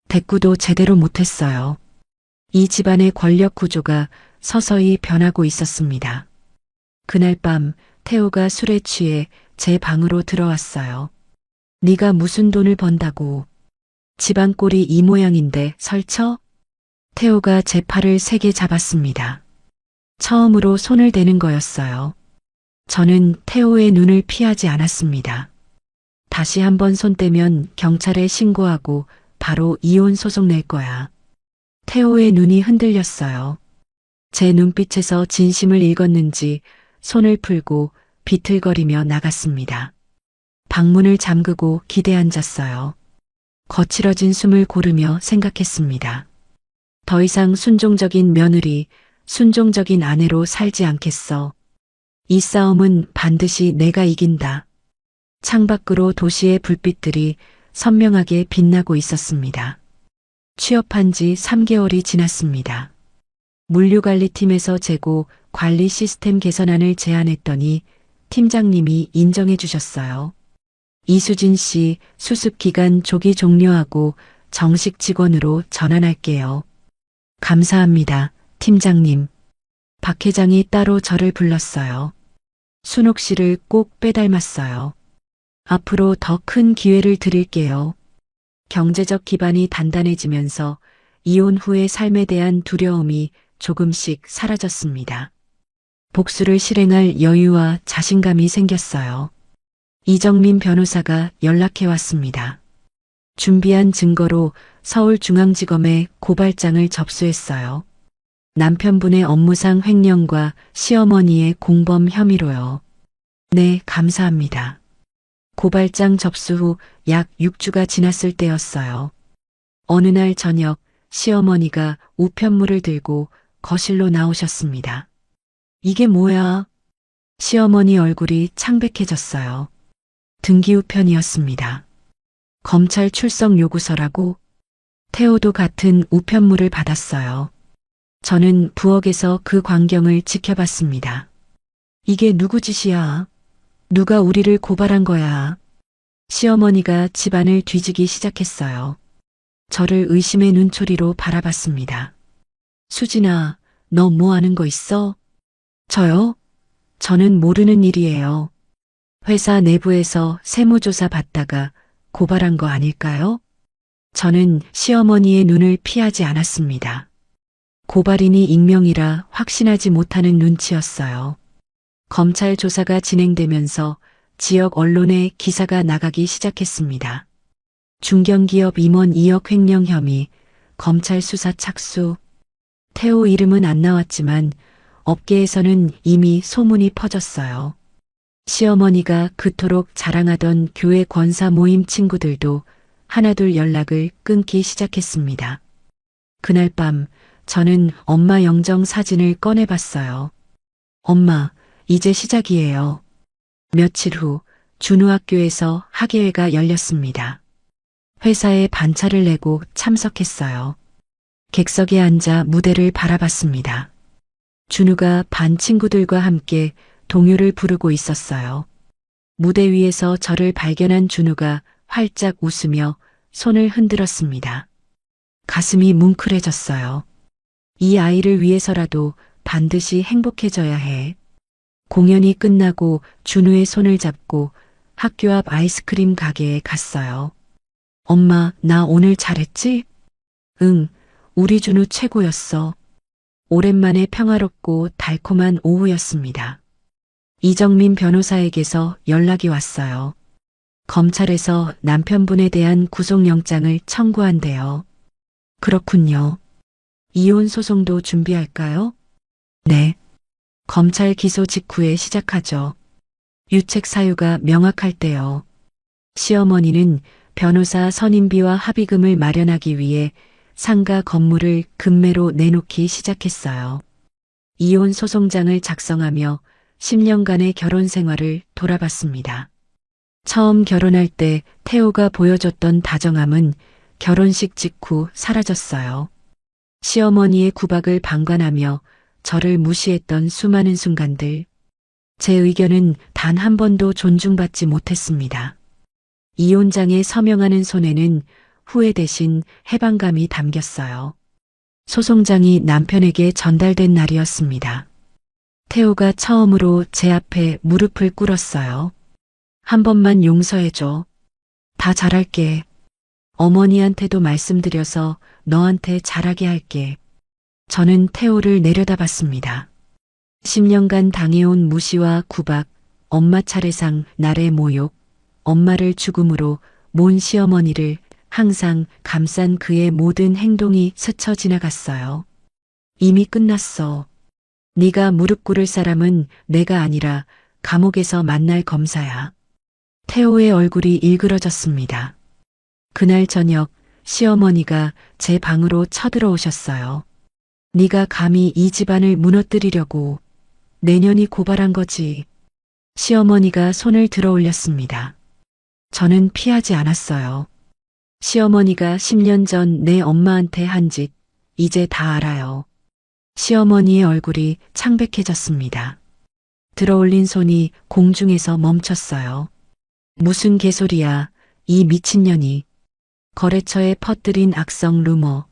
대꾸도 제대로 못했어요. 이 집안의 권력 구조가 서서히 변하고 있었습니다. 그날 밤 태호가 술에 취해 제 방으로 들어왔어요. 네가 무슨 돈을 번다고. 집안 꼴이 이 모양인데 설쳐? 태호가 제 팔을 세게 잡았습니다. 처음으로 손을 대는 거였어요. 저는 태호의 눈을 피하지 않았습니다. 다시 한번 손 떼면 경찰에 신고하고 바로 이혼 소송 낼 거야. 태호의 눈이 흔들렸어요. 제 눈빛에서 진심을 읽었는지 손을 풀고 비틀거리며 나갔습니다. 방문을 잠그고 기대 앉았어요. 거칠어진 숨을 고르며 생각했습니다. 더 이상 순종적인 며느리, 순종적인 아내로 살지 않겠어. 이 싸움은 반드시 내가 이긴다. 창밖으로 도시의 불빛들이 선명하게 빛나고 있었습니다. 취업한 지 3개월이 지났습니다. 물류관리팀에서 재고 관리 시스템 개선안을 제안했더니 팀장님이 인정해 주셨어요. 이수진 씨 수습 기간 조기 종료하고 정식 직원으로 전환할게요. 감사합니다, 팀장님. 박 회장이 따로 저를 불렀어요. 순옥 씨를 꼭 빼닮았어요. 앞으로 더 큰 기회를 드릴게요. 경제적 기반이 단단해지면서 이혼 후의 삶에 대한 두려움이 조금씩 사라졌습니다. 복수를 실행할 여유와 자신감이 생겼어요. 이정민 변호사가 연락해 왔습니다. 준비한 증거로 서울중앙지검에 고발장을 접수했어요. 남편분의 업무상 횡령과 시어머니의 공범 혐의로요. 네, 감사합니다. 고발장 접수 후 약 6주가 지났을 때였어요. 어느 날 저녁 시어머니가 우편물을 들고 거실로 나오셨습니다. 이게 뭐야? 시어머니 얼굴이 창백해졌어요. 등기우편이었습니다. 검찰 출석 요구서라고. 태호도 같은 우편물을 받았어요. 저는 부엌에서 그 광경을 지켜봤습니다. 이게 누구 짓이야? 누가 우리를 고발한 거야? 시어머니가 집안을 뒤지기 시작했어요. 저를 의심의 눈초리로 바라봤습니다. 수진아, 너 뭐 하는 거 있어? 저요? 저는 모르는 일이에요. 회사 내부에서 세무조사 받다가 고발한 거 아닐까요? 저는 시어머니의 눈을 피하지 않았습니다. 고발인이 익명이라 확신하지 못하는 눈치였어요. 검찰 조사가 진행되면서 지역 언론에 기사가 나가기 시작했습니다. 중견기업 임원 2억 횡령 혐의, 검찰 수사 착수. 태호 이름은 안 나왔지만 업계에서는 이미 소문이 퍼졌어요. 시어머니가 그토록 자랑하던 교회 권사 모임 친구들도 하나둘 연락을 끊기 시작했습니다. 그날 밤 저는 엄마 영정 사진을 꺼내봤어요. 엄마, 이제 시작이에요. 며칠 후 준우학교에서 학예회가 열렸습니다. 회사에 반차를 내고 참석했어요. 객석에 앉아 무대를 바라봤습니다. 준우가 반 친구들과 함께 동요를 부르고 있었어요. 무대 위에서 저를 발견한 준우가 활짝 웃으며 손을 흔들었습니다. 가슴이 뭉클해졌어요. 이 아이를 위해서라도 반드시 행복해져야 해. 공연이 끝나고 준우의 손을 잡고 학교 앞 아이스크림 가게에 갔어요. 엄마, 나 오늘 잘했지? 응, 우리 준우 최고였어. 오랜만에 평화롭고 달콤한 오후였습니다. 이정민 변호사에게서 연락이 왔어요. 검찰에서 남편분에 대한 구속영장을 청구한대요. 그렇군요. 이혼 소송도 준비할까요? 네. 검찰 기소 직후에 시작하죠. 유책 사유가 명확할 때요. 시어머니는 변호사 선임비와 합의금을 마련하기 위해 상가 건물을 금매로 내놓기 시작했어요. 이혼 소송장을 작성하며 10년간의 결혼 생활을 돌아봤습니다. 처음 결혼할 때 태호가 보여줬던 다정함은 결혼식 직후 사라졌어요. 시어머니의 구박을 방관하며 저를 무시했던 수많은 순간들. 제 의견은 단 한 번도 존중받지 못했습니다. 이혼장에 서명하는 손에는 후회 대신 해방감이 담겼어요. 소송장이 남편에게 전달된 날이었습니다. 태호가 처음으로 제 앞에 무릎을 꿇었어요. 한 번만 용서해줘. 다 잘할게. 어머니한테도 말씀드려서 너한테 잘하게 할게. 저는 태호를 내려다봤습니다. 10년간 당해온 무시와 구박, 엄마 차례상 날의 모욕, 엄마를 죽음으로 모은 시어머니를 항상 감싼 그의 모든 행동이 스쳐 지나갔어요. 이미 끝났어. 네가 무릎 꿇을 사람은 내가 아니라 감옥에서 만날 검사야. 태호의 얼굴이 일그러졌습니다. 그날 저녁 시어머니가 제 방으로 쳐들어오셨어요. 네가 감히 이 집안을 무너뜨리려고. 내년이 고발한 거지. 시어머니가 손을 들어 올렸습니다. 저는 피하지 않았어요. 시어머니가 10년 전 내 엄마한테 한 짓, 이제 다 알아요. 시어머니의 얼굴이 창백해졌습니다. 들어올린 손이 공중에서 멈췄어요. 무슨 개소리야, 이 미친년이. 거래처에 퍼뜨린 악성 루머,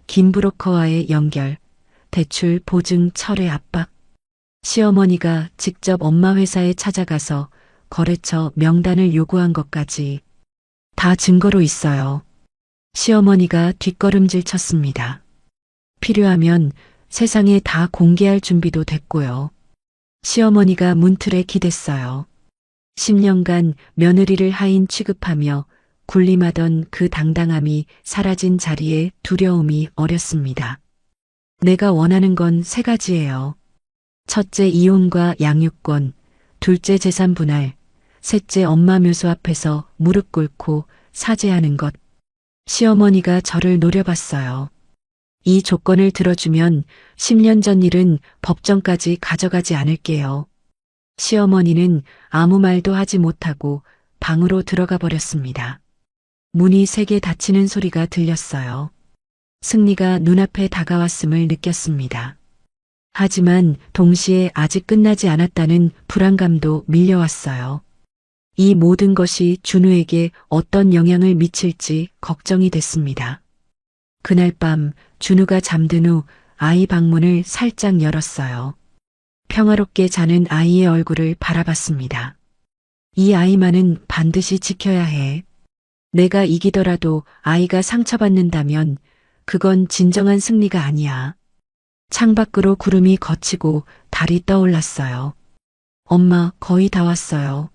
김 브로커와의 연결, 대출 보증 철회 압박. 시어머니가 직접 엄마 회사에 찾아가서 거래처 명단을 요구한 것까지 다 증거로 있어요. 시어머니가 뒷걸음질 쳤습니다. 필요하면 세상에 다 공개할 준비도 됐고요. 시어머니가 문틀에 기댔어요. 10년간 며느리를 하인 취급하며 군림하던 그 당당함이 사라진 자리에 두려움이 어렸습니다. 내가 원하는 건 세 가지예요. 첫째 이혼과 양육권, 둘째 재산 분할, 셋째 엄마 묘소 앞에서 무릎 꿇고 사죄하는 것. 시어머니가 저를 노려봤어요. 이 조건을 들어주면 10년 전 일은 법정까지 가져가지 않을게요. 시어머니는 아무 말도 하지 못하고 방으로 들어가 버렸습니다. 문이 세게 닫히는 소리가 들렸어요. 승리가 눈앞에 다가왔음을 느꼈습니다. 하지만 동시에 아직 끝나지 않았다는 불안감도 밀려왔어요. 이 모든 것이 준우에게 어떤 영향을 미칠지 걱정이 됐습니다. 그날 밤 준우가 잠든 후 아이 방문을 살짝 열었어요. 평화롭게 자는 아이의 얼굴을 바라봤습니다. 이 아이만은 반드시 지켜야 해. 내가 이기더라도 아이가 상처받는다면 그건 진정한 승리가 아니야. 창밖으로 구름이 걷히고 달이 떠올랐어요. 엄마, 거의 다 왔어요.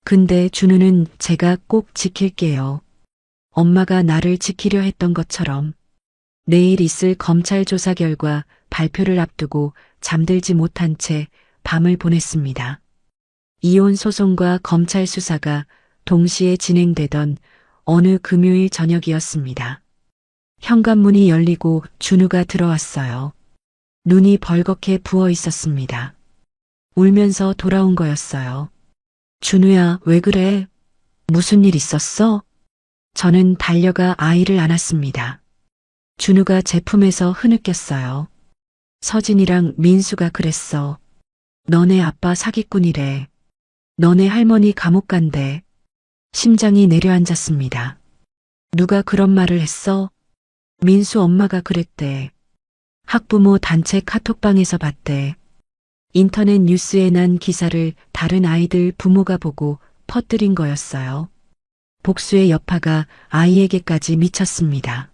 근데 준우는 제가 꼭 지킬게요. 엄마가 나를 지키려 했던 것처럼. 내일 있을 검찰 조사 결과 발표를 앞두고 잠들지 못한 채 밤을 보냈습니다. 이혼 소송과 검찰 수사가 동시에 진행되던 어느 금요일 저녁이었습니다. 현관문이 열리고 준우가 들어왔어요. 눈이 벌겋게 부어 있었습니다. 울면서 돌아온 거였어요. 준우야, 왜 그래? 무슨 일 있었어? 저는 달려가 아이를 안았습니다. 준우가 제 품에서 흐느꼈어요. 서진이랑 민수가 그랬어. 너네 아빠 사기꾼이래. 너네 할머니 감옥 간대. 심장이 내려앉았습니다. 누가 그런 말을 했어? 민수 엄마가 그랬대. 학부모 단체 카톡방에서 봤대. 인터넷 뉴스에 난 기사를 다른 아이들 부모가 보고 퍼뜨린 거였어요. 복수의 여파가 아이에게까지 미쳤습니다.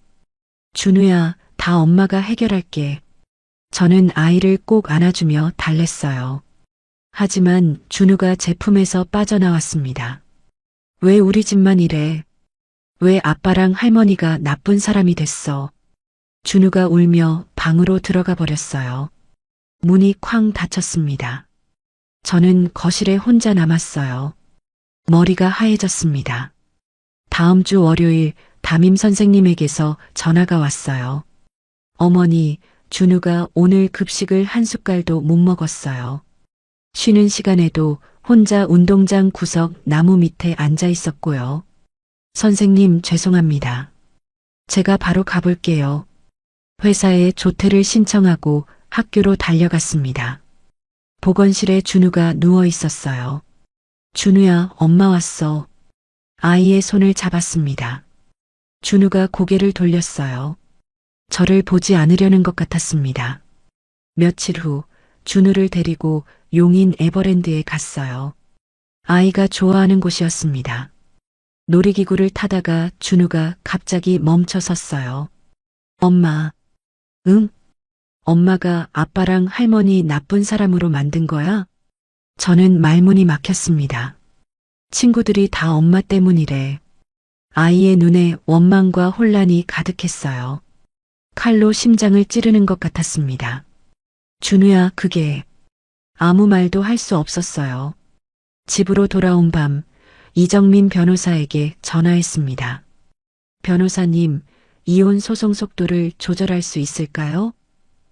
준우야, 다 엄마가 해결할게. 저는 아이를 꼭 안아주며 달랬어요. 하지만 준우가 제 품에서 빠져나왔습니다. 왜 우리 집만 이래? 왜 아빠랑 할머니가 나쁜 사람이 됐어? 준우가 울며 방으로 들어가 버렸어요. 문이 쾅 닫혔습니다. 저는 거실에 혼자 남았어요. 머리가 하얘졌습니다. 다음 주 월요일 담임 선생님에게서 전화가 왔어요. 어머니, 준우가 오늘 급식을 한 숟갈도 못 먹었어요. 쉬는 시간에도 혼자 운동장 구석 나무 밑에 앉아 있었고요. 선생님, 죄송합니다. 제가 바로 가볼게요. 회사에 조퇴를 신청하고 학교로 달려갔습니다. 보건실에 준우가 누워 있었어요. 준우야, 엄마 왔어. 아이의 손을 잡았습니다. 준우가 고개를 돌렸어요. 저를 보지 않으려는 것 같았습니다. 며칠 후 준우를 데리고 용인 에버랜드에 갔어요. 아이가 좋아하는 곳이었습니다. 놀이기구를 타다가 준우가 갑자기 멈춰 섰어요. 엄마. 응? 엄마가 아빠랑 할머니 나쁜 사람으로 만든 거야? 저는 말문이 막혔습니다. 친구들이 다 엄마 때문이래. 아이의 눈에 원망과 혼란이 가득했어요. 칼로 심장을 찌르는 것 같았습니다. 준우야, 그게 아무 말도 할 수 없었어요. 집으로 돌아온 밤 이정민 변호사에게 전화했습니다. 변호사님, 이혼 소송 속도를 조절할 수 있을까요?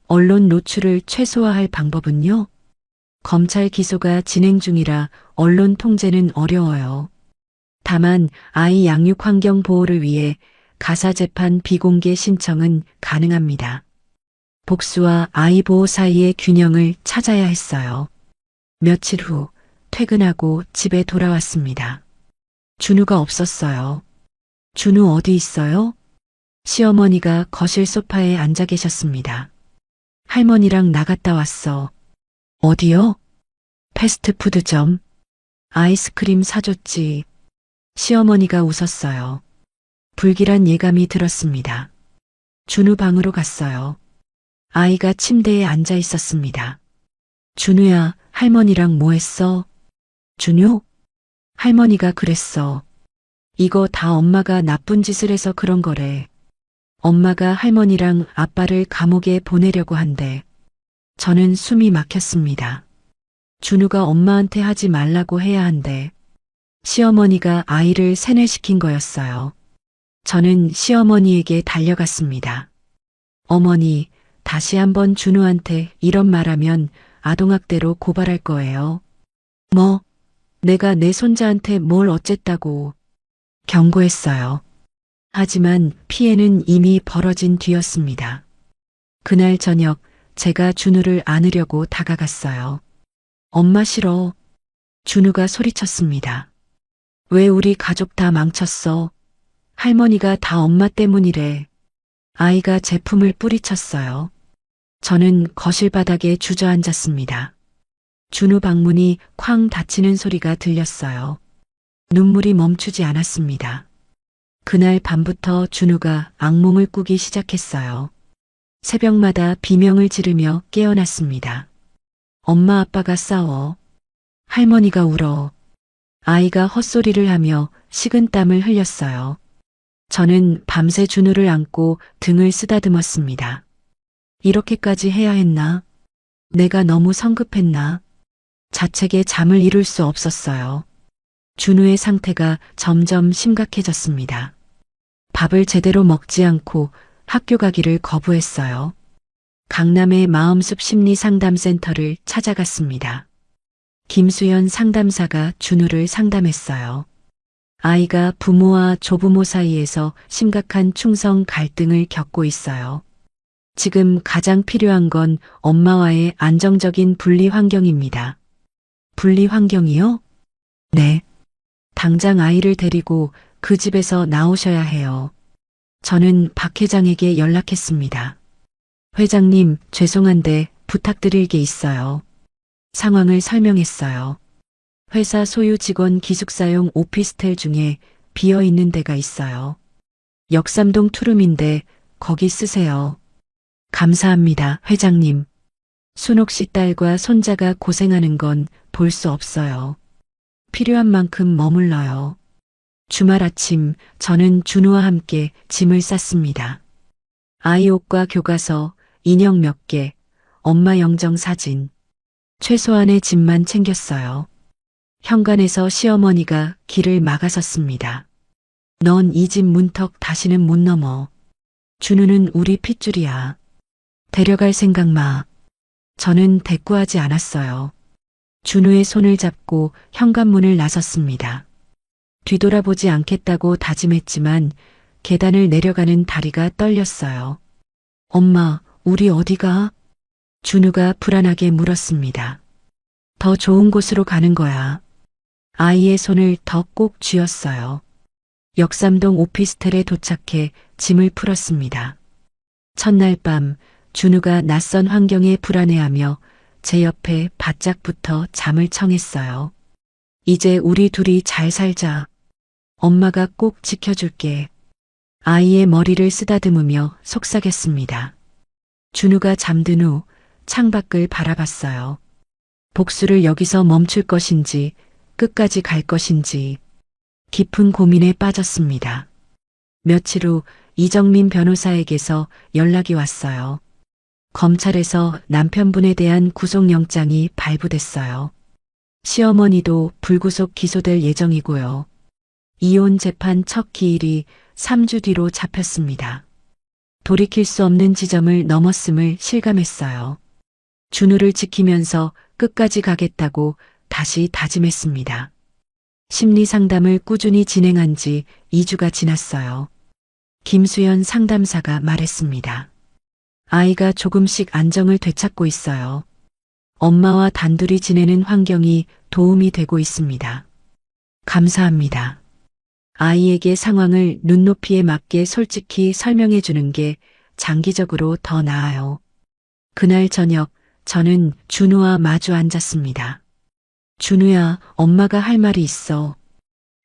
언론 노출을 최소화할 방법은요? 검찰 기소가 진행 중이라 언론 통제는 어려워요. 다만 아이 양육 환경 보호를 위해 가사재판 비공개 신청은 가능합니다. 복수와 아이 보호 사이의 균형을 찾아야 했어요. 며칠 후 퇴근하고 집에 돌아왔습니다. 준우가 없었어요. 준우 어디 있어요? 시어머니가 거실 소파에 앉아 계셨습니다. 할머니랑 나갔다 왔어. 어디요? 패스트푸드점. 아이스크림 사줬지. 시어머니가 웃었어요. 불길한 예감이 들었습니다. 준우 방으로 갔어요. 아이가 침대에 앉아 있었습니다. 준우야, 할머니랑 뭐 했어? 준우? 할머니가 그랬어. 이거 다 엄마가 나쁜 짓을 해서 그런 거래. 엄마가 할머니랑 아빠를 감옥에 보내려고 한대. 저는 숨이 막혔습니다. 준우가 엄마한테 하지 말라고 해야 한대. 시어머니가 아이를 세뇌시킨 거였어요. 저는 시어머니에게 달려갔습니다. 어머니, 다시 한번 준우한테 이런 말하면 아동학대로 고발할 거예요. 뭐, 내가 내 손자한테 뭘 어쨌다고 경고했어요. 하지만 피해는 이미 벌어진 뒤였습니다. 그날 저녁 제가 준우를 안으려고 다가갔어요. 엄마 싫어. 준우가 소리쳤습니다. 왜 우리 가족 다 망쳤어? 할머니가 다 엄마 때문이래. 아이가 제품을 뿌리쳤어요. 저는 거실 바닥에 주저앉았습니다. 준우 방문이 쾅 닫히는 소리가 들렸어요. 눈물이 멈추지 않았습니다. 그날 밤부터 준우가 악몽을 꾸기 시작했어요. 새벽마다 비명을 지르며 깨어났습니다. 엄마 아빠가 싸워. 할머니가 울어. 아이가 헛소리를 하며 식은땀을 흘렸어요. 저는 밤새 준우를 안고 등을 쓰다듬었습니다. 이렇게까지 해야 했나? 내가 너무 성급했나? 자책에 잠을 이룰 수 없었어요. 준우의 상태가 점점 심각해졌습니다. 밥을 제대로 먹지 않고 학교 가기를 거부했어요. 강남의 마음숲 심리상담센터를 찾아갔습니다. 김수연 상담사가 준우를 상담했어요. 아이가 부모와 조부모 사이에서 심각한 충성 갈등을 겪고 있어요. 지금 가장 필요한 건 엄마와의 안정적인 분리 환경입니다. 분리 환경이요? 네. 당장 아이를 데리고 그 집에서 나오셔야 해요. 저는 박 회장에게 연락했습니다. 회장님, 죄송한데 부탁드릴 게 있어요. 상황을 설명했어요. 회사 소유 직원 기숙사용 오피스텔 중에 비어 있는 데가 있어요. 역삼동 투룸인데 거기 쓰세요. 감사합니다, 회장님. 순옥 씨 딸과 손자가 고생하는 건 볼 수 없어요. 필요한 만큼 머물러요. 주말 아침 저는 준우와 함께 짐을 쌌습니다. 아이 옷과 교과서, 인형 몇 개, 엄마 영정 사진. 최소한의 짐만 챙겼어요. 현관에서 시어머니가 길을 막아섰습니다. 넌 이 집 문턱 다시는 못 넘어. 준우는 우리 핏줄이야. 데려갈 생각 마. 저는 대꾸하지 않았어요. 준우의 손을 잡고 현관문을 나섰습니다. 뒤돌아보지 않겠다고 다짐했지만 계단을 내려가는 다리가 떨렸어요. 엄마, 우리 어디가? 준우가 불안하게 물었습니다. 더 좋은 곳으로 가는 거야. 아이의 손을 더 꼭 쥐었어요. 역삼동 오피스텔에 도착해 짐을 풀었습니다. 첫날 밤 준우가 낯선 환경에 불안해하며 제 옆에 바짝 붙어 잠을 청했어요. 이제 우리 둘이 잘 살자. 엄마가 꼭 지켜줄게. 아이의 머리를 쓰다듬으며 속삭였습니다. 준우가 잠든 후 창밖을 바라봤어요. 복수를 여기서 멈출 것인지 끝까지 갈 것인지 깊은 고민에 빠졌습니다. 며칠 후 이정민 변호사에게서 연락이 왔어요. 검찰에서 남편분에 대한 구속영장이 발부됐어요. 시어머니도 불구속 기소될 예정이고요. 이혼 재판 첫 기일이 3주 뒤로 잡혔습니다. 돌이킬 수 없는 지점을 넘었음을 실감했어요. 준우를 지키면서 끝까지 가겠다고 다시 다짐했습니다. 심리 상담을 꾸준히 진행한 지 2주가 지났어요. 김수연 상담사가 말했습니다. 아이가 조금씩 안정을 되찾고 있어요. 엄마와 단둘이 지내는 환경이 도움이 되고 있습니다. 감사합니다. 아이에게 상황을 눈높이에 맞게 솔직히 설명해 주는 게 장기적으로 더 나아요. 그날 저녁 저는 준우와 마주 앉았습니다. 준우야, 엄마가 할 말이 있어.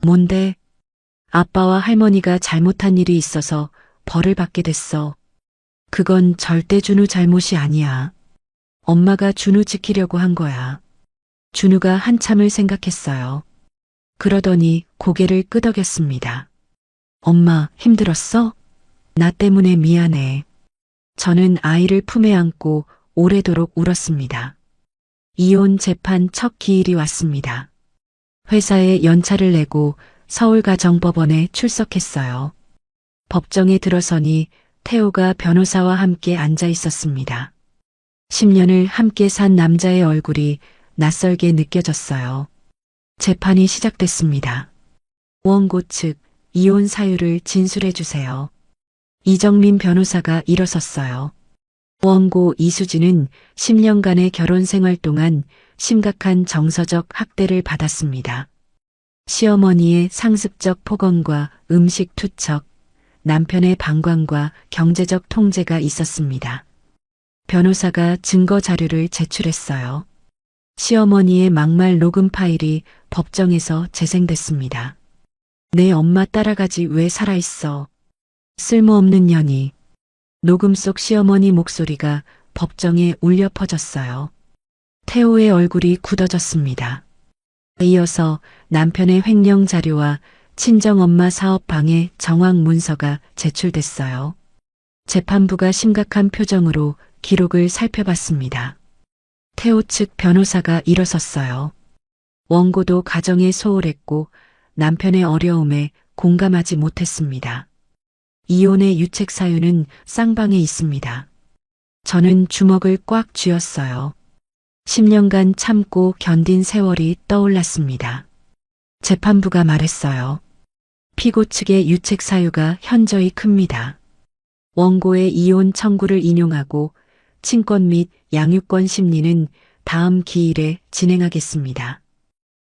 뭔데? 아빠와 할머니가 잘못한 일이 있어서 벌을 받게 됐어. 그건 절대 준우 잘못이 아니야. 엄마가 준우 지키려고 한 거야. 준우가 한참을 생각했어요. 그러더니 고개를 끄덕였습니다. 엄마, 힘들었어? 나 때문에 미안해. 저는 아이를 품에 안고 오래도록 울었습니다. 이혼 재판 첫 기일이 왔습니다. 회사에 연차를 내고 서울가정법원에 출석했어요. 법정에 들어서니 태호가 변호사와 함께 앉아 있었습니다. 10년을 함께 산 남자의 얼굴이 낯설게 느껴졌어요. 재판이 시작됐습니다. 원고 측 이혼 사유를 진술해 주세요. 이정민 변호사가 일어섰어요. 원고 이수진은 10년간의 결혼 생활 동안 심각한 정서적 학대를 받았습니다. 시어머니의 상습적 폭언과 음식 투척, 남편의 방광과 경제적 통제가 있었습니다. 변호사가 증거 자료를 제출했어요. 시어머니의 막말 녹음 파일이 법정에서 재생됐습니다. 내 엄마 따라가지 왜 살아있어. 쓸모없는 년이. 녹음 속 시어머니 목소리가 법정에 울려 퍼졌어요. 태호의 얼굴이 굳어졌습니다. 이어서 남편의 횡령 자료와 친정엄마 사업 방해 정황 문서가 제출됐어요. 재판부가 심각한 표정으로 기록을 살펴봤습니다. 태호 측 변호사가 일어섰어요. 원고도 가정에 소홀했고 남편의 어려움에 공감하지 못했습니다. 이혼의 유책 사유는 쌍방에 있습니다. 저는 주먹을 꽉 쥐었어요. 10년간 참고 견딘 세월이 떠올랐습니다. 재판부가 말했어요. 피고 측의 유책 사유가 현저히 큽니다. 원고의 이혼 청구를 인용하고 친권 및 양육권 심리는 다음 기일에 진행하겠습니다.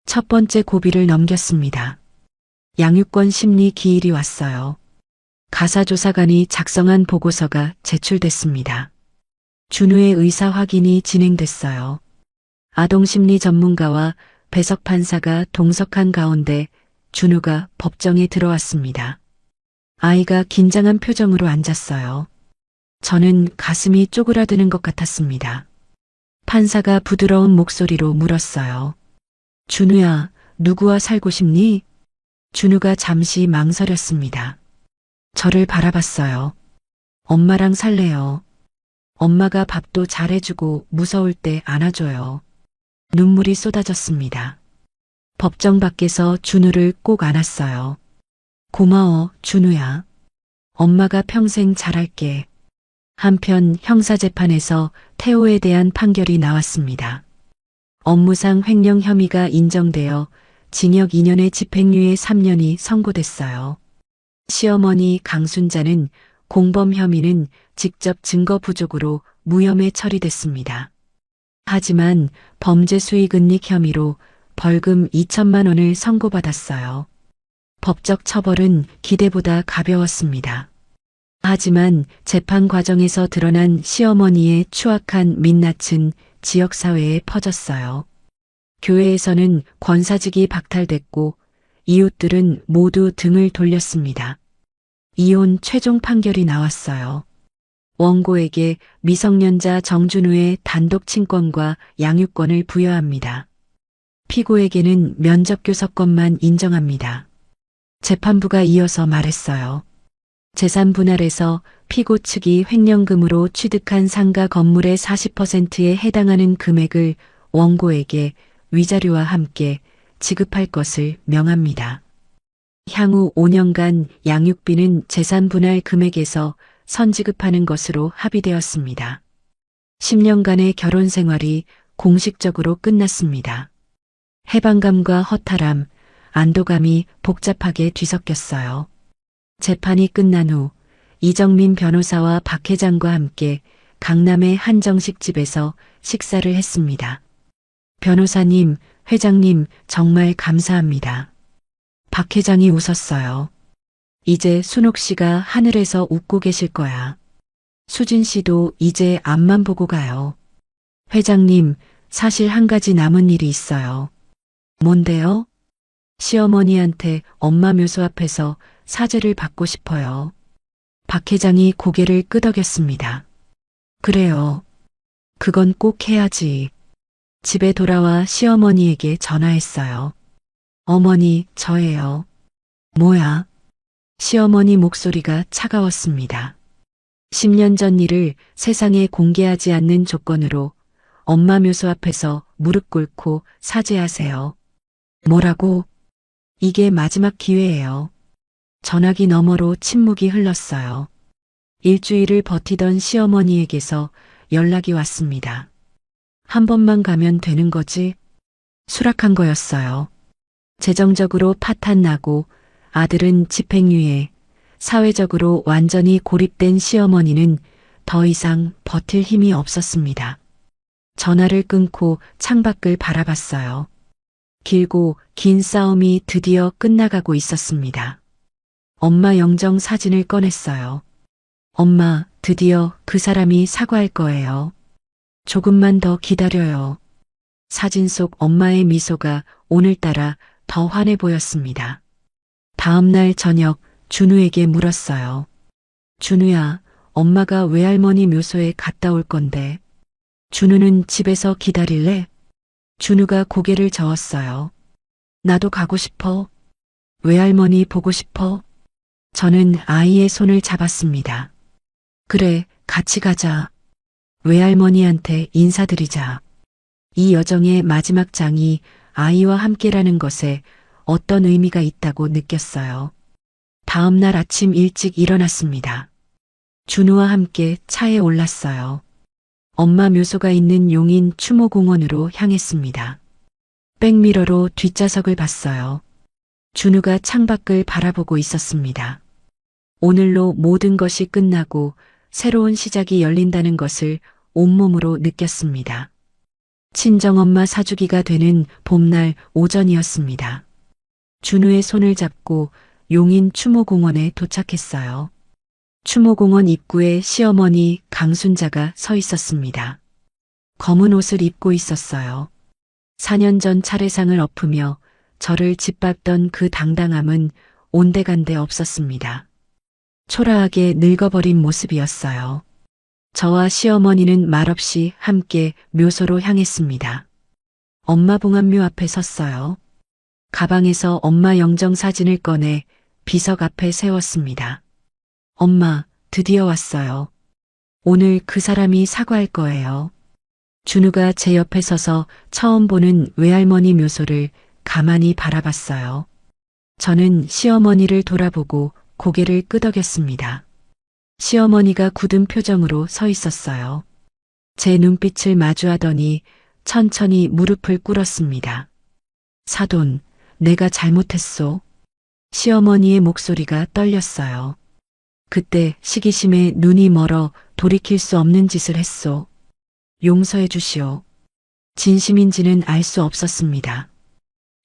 첫 번째 고비를 넘겼습니다. 양육권 심리 기일이 왔어요. 가사조사관이 작성한 보고서가 제출됐습니다. 준우의 의사 확인이 진행됐어요. 아동심리 전문가와 배석 판사가 동석한 가운데 준우가 법정에 들어왔습니다. 아이가 긴장한 표정으로 앉았어요. 저는 가슴이 쪼그라드는 것 같았습니다. 판사가 부드러운 목소리로 물었어요. 준우야, 누구와 살고 싶니? 준우가 잠시 망설였습니다. 저를 바라봤어요. 엄마랑 살래요. 엄마가 밥도 잘해주고 무서울 때 안아줘요. 눈물이 쏟아졌습니다. 법정 밖에서 준우를 꼭 안았어요. 고마워, 준우야. 엄마가 평생 잘할게. 한편 형사재판에서 태호에 대한 판결이 나왔습니다. 업무상 횡령 혐의가 인정되어 징역 2년에 집행유예 3년이 선고됐어요. 시어머니 강순자는 공범 혐의는 직접 증거 부족으로 무혐의 처리됐습니다. 하지만 범죄 수익 은닉 혐의로 벌금 2천만 원을 선고받았어요. 법적 처벌은 기대보다 가벼웠습니다. 하지만 재판 과정에서 드러난 시어머니의 추악한 민낯은 지역사회에 퍼졌어요. 교회에서는 권사직이 박탈됐고 이웃들은 모두 등을 돌렸습니다. 이혼 최종 판결이 나왔어요. 원고에게 미성년자 정준우의 단독 친권과 양육권을 부여합니다. 피고에게는 면접교섭권만 인정합니다. 재판부가 이어서 말했어요. 재산 분할에서 피고 측이 횡령금으로 취득한 상가 건물의 40%에 해당하는 금액을 원고에게 위자료와 함께 지급할 것을 명합니다. 향후 5년간 양육비는 재산 분할 금액에서 선지급하는 것으로 합의되었습니다. 10년간의 결혼 생활이 공식적으로 끝났습니다. 해방감과 허탈함, 안도감이 복잡하게 뒤섞였어요. 재판이 끝난 후 이정민 변호사와 박 회장과 함께 강남의 한정식집에서 식사를 했습니다. 변호사님, 회장님 정말 감사합니다. 박 회장이 웃었어요. 이제 순옥 씨가 하늘에서 웃고 계실 거야. 수진 씨도 이제 앞만 보고 가요. 회장님, 사실 한 가지 남은 일이 있어요. 뭔데요? 시어머니한테 엄마 묘소 앞에서 사죄를 받고 싶어요. 박 회장이 고개를 끄덕였습니다. 그래요. 그건 꼭 해야지. 집에 돌아와 시어머니에게 전화했어요. 어머니, 저예요. 뭐야? 시어머니 목소리가 차가웠습니다. 10년 전 일을 세상에 공개하지 않는 조건으로 엄마 묘소 앞에서 무릎 꿇고 사죄하세요. 뭐라고? 이게 마지막 기회예요. 전화기 너머로 침묵이 흘렀어요. 일주일을 버티던 시어머니에게서 연락이 왔습니다. 한 번만 가면 되는 거지? 수락한 거였어요. 재정적으로 파탄나고 아들은 집행유예, 사회적으로 완전히 고립된 시어머니는 더 이상 버틸 힘이 없었습니다. 전화를 끊고 창밖을 바라봤어요. 길고 긴 싸움이 드디어 끝나가고 있었습니다. 엄마 영정 사진을 꺼냈어요. 엄마, 드디어 그 사람이 사과할 거예요. 조금만 더 기다려요. 사진 속 엄마의 미소가 오늘따라 더 환해 보였습니다. 다음 날 저녁 준우에게 물었어요. 준우야, 엄마가 외할머니 묘소에 갔다 올 건데. 준우는 집에서 기다릴래? 준우가 고개를 저었어요. 나도 가고 싶어. 외할머니 보고 싶어. 저는 아이의 손을 잡았습니다. 그래, 같이 가자. 외할머니한테 인사드리자. 이 여정의 마지막 장이 아이와 함께라는 것에 어떤 의미가 있다고 느꼈어요. 다음 날 아침 일찍 일어났습니다. 준우와 함께 차에 올랐어요. 엄마 묘소가 있는 용인 추모공원으로 향했습니다. 백미러로 뒷좌석을 봤어요. 준우가 창밖을 바라보고 있었습니다. 오늘로 모든 것이 끝나고 새로운 시작이 열린다는 것을 온몸으로 느꼈습니다. 친정엄마 사주기가 되는 봄날 오전이었습니다. 준우의 손을 잡고 용인 추모공원에 도착했어요. 추모공원 입구에 시어머니 강순자가 서 있었습니다. 검은 옷을 입고 있었어요. 4년 전 차례상을 엎으며 저를 짓밟던 그 당당함은 온데간데 없었습니다. 초라하게 늙어버린 모습이었어요. 저와 시어머니는 말없이 함께 묘소로 향했습니다. 엄마 봉안묘 앞에 섰어요. 가방에서 엄마 영정 사진을 꺼내 비석 앞에 세웠습니다. 엄마, 드디어 왔어요. 오늘 그 사람이 사과할 거예요. 준우가 제 옆에 서서 처음 보는 외할머니 묘소를 가만히 바라봤어요. 저는 시어머니를 돌아보고 고개를 끄덕였습니다. 시어머니가 굳은 표정으로 서 있었어요. 제 눈빛을 마주하더니 천천히 무릎을 꿇었습니다. 사돈, 내가 잘못했소. 시어머니의 목소리가 떨렸어요. 그때 시기심에 눈이 멀어 돌이킬 수 없는 짓을 했소. 용서해 주시오. 진심인지는 알 수 없었습니다.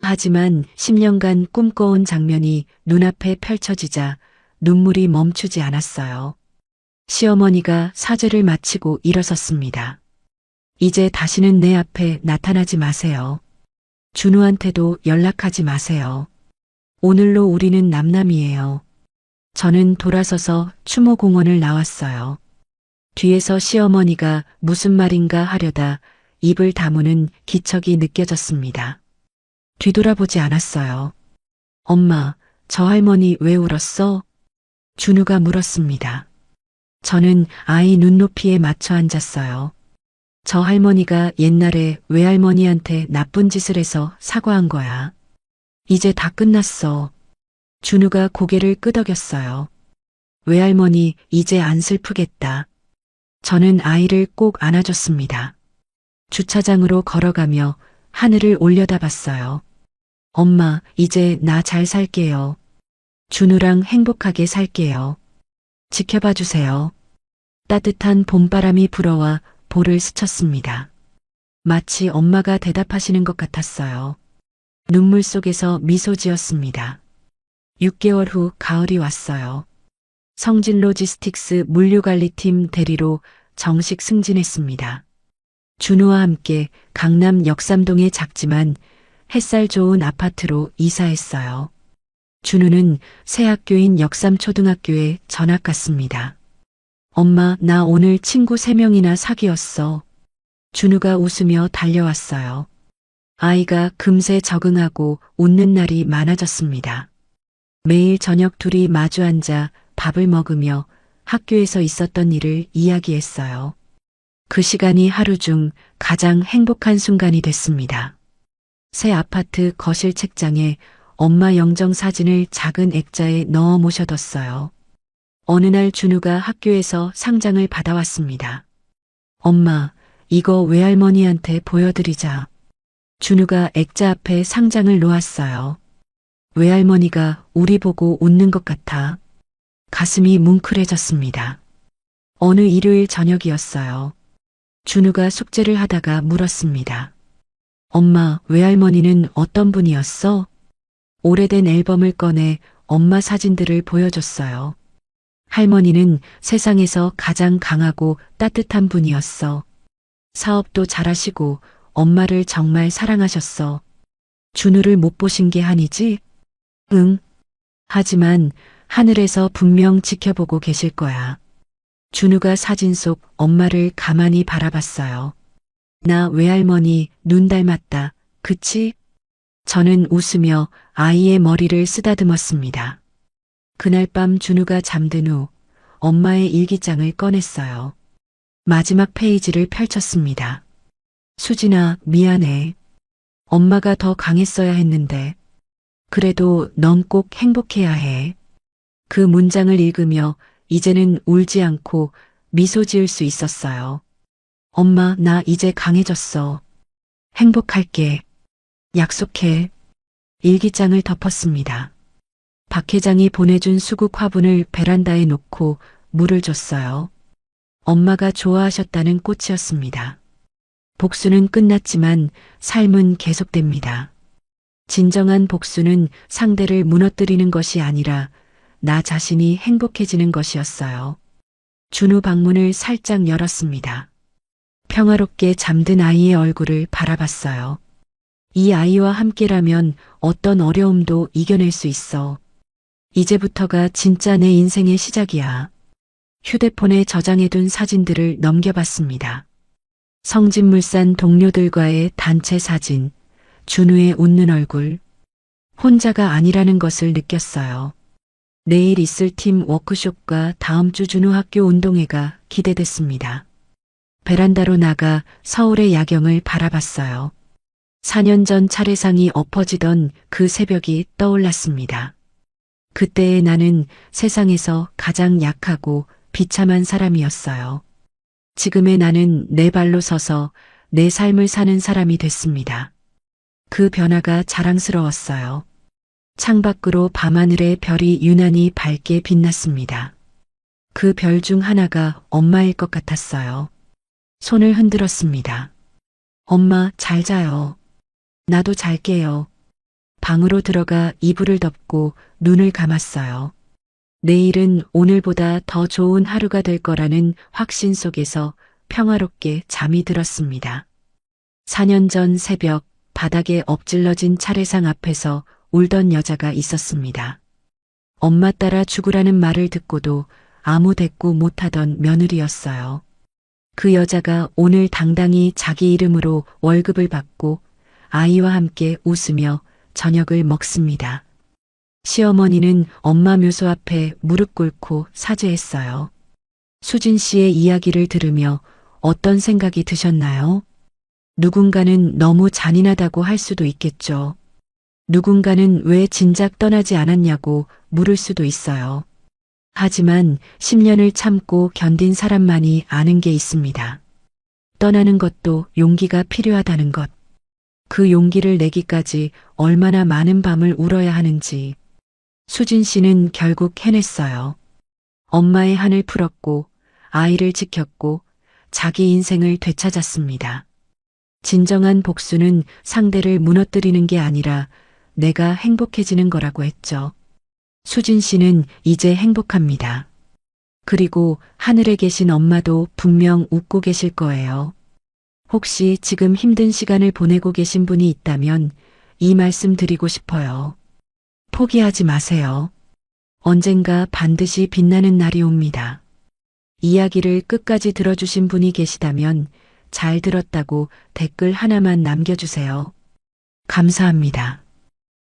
하지만 10년간 꿈꿔온 장면이 눈앞에 펼쳐지자 눈물이 멈추지 않았어요. 시어머니가 사죄를 마치고 일어섰습니다. 이제 다시는 내 앞에 나타나지 마세요. 준우한테도 연락하지 마세요. 오늘로 우리는 남남이에요. 저는 돌아서서 추모공원을 나왔어요. 뒤에서 시어머니가 무슨 말인가 하려다 입을 다무는 기척이 느껴졌습니다. 뒤돌아보지 않았어요. 엄마, 저 할머니 왜 울었어? 준우가 물었습니다. 저는 아이 눈높이에 맞춰 앉았어요. 저 할머니가 옛날에 외할머니한테 나쁜 짓을 해서 사과한 거야. 이제 다 끝났어. 준우가 고개를 끄덕였어요. 외할머니 이제 안 슬프겠다. 저는 아이를 꼭 안아줬습니다. 주차장으로 걸어가며 하늘을 올려다봤어요. 엄마, 이제 나 잘 살게요. 준우랑 행복하게 살게요. 지켜봐 주세요. 따뜻한 봄바람이 불어와 볼을 스쳤습니다. 마치 엄마가 대답하시는 것 같았어요. 눈물 속에서 미소 지었습니다. 6개월 후 가을이 왔어요. 성진 로지스틱스 물류관리팀 대리로 정식 승진했습니다. 준우와 함께 강남 역삼동의 작지만 햇살 좋은 아파트로 이사했어요. 준우는 새 학교인 역삼초등학교에 전학 갔습니다. 엄마, 나 오늘 친구 3명이나 사귀었어. 준우가 웃으며 달려왔어요. 아이가 금세 적응하고 웃는 날이 많아졌습니다. 매일 저녁 둘이 마주 앉아 밥을 먹으며 학교에서 있었던 일을 이야기했어요. 그 시간이 하루 중 가장 행복한 순간이 됐습니다. 새 아파트 거실 책장에 엄마 영정 사진을 작은 액자에 넣어 모셔뒀어요. 어느 날 준우가 학교에서 상장을 받아왔습니다. 엄마, 이거 외할머니한테 보여드리자. 준우가 액자 앞에 상장을 놓았어요. 외할머니가 우리 보고 웃는 것 같아 가슴이 뭉클해졌습니다. 어느 일요일 저녁이었어요. 준우가 숙제를 하다가 물었습니다. 엄마, 외할머니는 어떤 분이었어? 오래된 앨범을 꺼내 엄마 사진들을 보여줬어요. 할머니는 세상에서 가장 강하고 따뜻한 분이었어. 사업도 잘하시고 엄마를 정말 사랑하셨어. 준우를 못 보신 게 아니지? 응. 하지만 하늘에서 분명 지켜보고 계실 거야. 준우가 사진 속 엄마를 가만히 바라봤어요. 나 외할머니 눈 닮았다. 그치? 저는 웃으며 아이의 머리를 쓰다듬었습니다. 그날 밤 준우가 잠든 후 엄마의 일기장을 꺼냈어요. 마지막 페이지를 펼쳤습니다. 수진아, 미안해. 엄마가 더 강했어야 했는데. 그래도 넌 꼭 행복해야 해. 그 문장을 읽으며 이제는 울지 않고 미소 지을 수 있었어요. 엄마, 나 이제 강해졌어. 행복할게. 약속해. 일기장을 덮었습니다. 박 회장이 보내준 수국 화분을 베란다에 놓고 물을 줬어요. 엄마가 좋아하셨다는 꽃이었습니다. 복수는 끝났지만 삶은 계속됩니다. 진정한 복수는 상대를 무너뜨리는 것이 아니라 나 자신이 행복해지는 것이었어요. 준우 방문을 살짝 열었습니다. 평화롭게 잠든 아이의 얼굴을 바라봤어요. 이 아이와 함께라면 어떤 어려움도 이겨낼 수 있어. 이제부터가 진짜 내 인생의 시작이야. 휴대폰에 저장해둔 사진들을 넘겨봤습니다. 성진물산 동료들과의 단체 사진, 준우의 웃는 얼굴. 혼자가 아니라는 것을 느꼈어요. 내일 있을 팀 워크숍과 다음 주 준우 학교 운동회가 기대됐습니다. 베란다로 나가 서울의 야경을 바라봤어요. 4년 전 차례상이 엎어지던 그 새벽이 떠올랐습니다. 그때의 나는 세상에서 가장 약하고 비참한 사람이었어요. 지금의 나는 내 발로 서서 내 삶을 사는 사람이 됐습니다. 그 변화가 자랑스러웠어요. 창밖으로 밤하늘의 별이 유난히 밝게 빛났습니다. 그 별 중 하나가 엄마일 것 같았어요. 손을 흔들었습니다. 엄마, 잘 자요. 나도 잘게요. 방으로 들어가 이불을 덮고 눈을 감았어요. 내일은 오늘보다 더 좋은 하루가 될 거라는 확신 속에서 평화롭게 잠이 들었습니다. 4년 전 새벽 바닥에 엎질러진 차례상 앞에서 울던 여자가 있었습니다. 엄마 따라 죽으라는 말을 듣고도 아무 대꾸 못하던 며느리였어요. 그 여자가 오늘 당당히 자기 이름으로 월급을 받고 아이와 함께 웃으며 저녁을 먹습니다. 시어머니는 엄마 묘소 앞에 무릎 꿇고 사죄했어요. 수진 씨의 이야기를 들으며 어떤 생각이 드셨나요? 누군가는 너무 잔인하다고 할 수도 있겠죠. 누군가는 왜 진작 떠나지 않았냐고 물을 수도 있어요. 하지만 10년을 참고 견딘 사람만이 아는 게 있습니다. 떠나는 것도 용기가 필요하다는 것. 그 용기를 내기까지 얼마나 많은 밤을 울어야 하는지. 수진 씨는 결국 해냈어요. 엄마의 한을 풀었고 아이를 지켰고 자기 인생을 되찾았습니다. 진정한 복수는 상대를 무너뜨리는 게 아니라 내가 행복해지는 거라고 했죠. 수진 씨는 이제 행복합니다. 그리고 하늘에 계신 엄마도 분명 웃고 계실 거예요. 혹시 지금 힘든 시간을 보내고 계신 분이 있다면 이 말씀 드리고 싶어요. 포기하지 마세요. 언젠가 반드시 빛나는 날이 옵니다. 이야기를 끝까지 들어주신 분이 계시다면 잘 들었다고 댓글 하나만 남겨주세요. 감사합니다.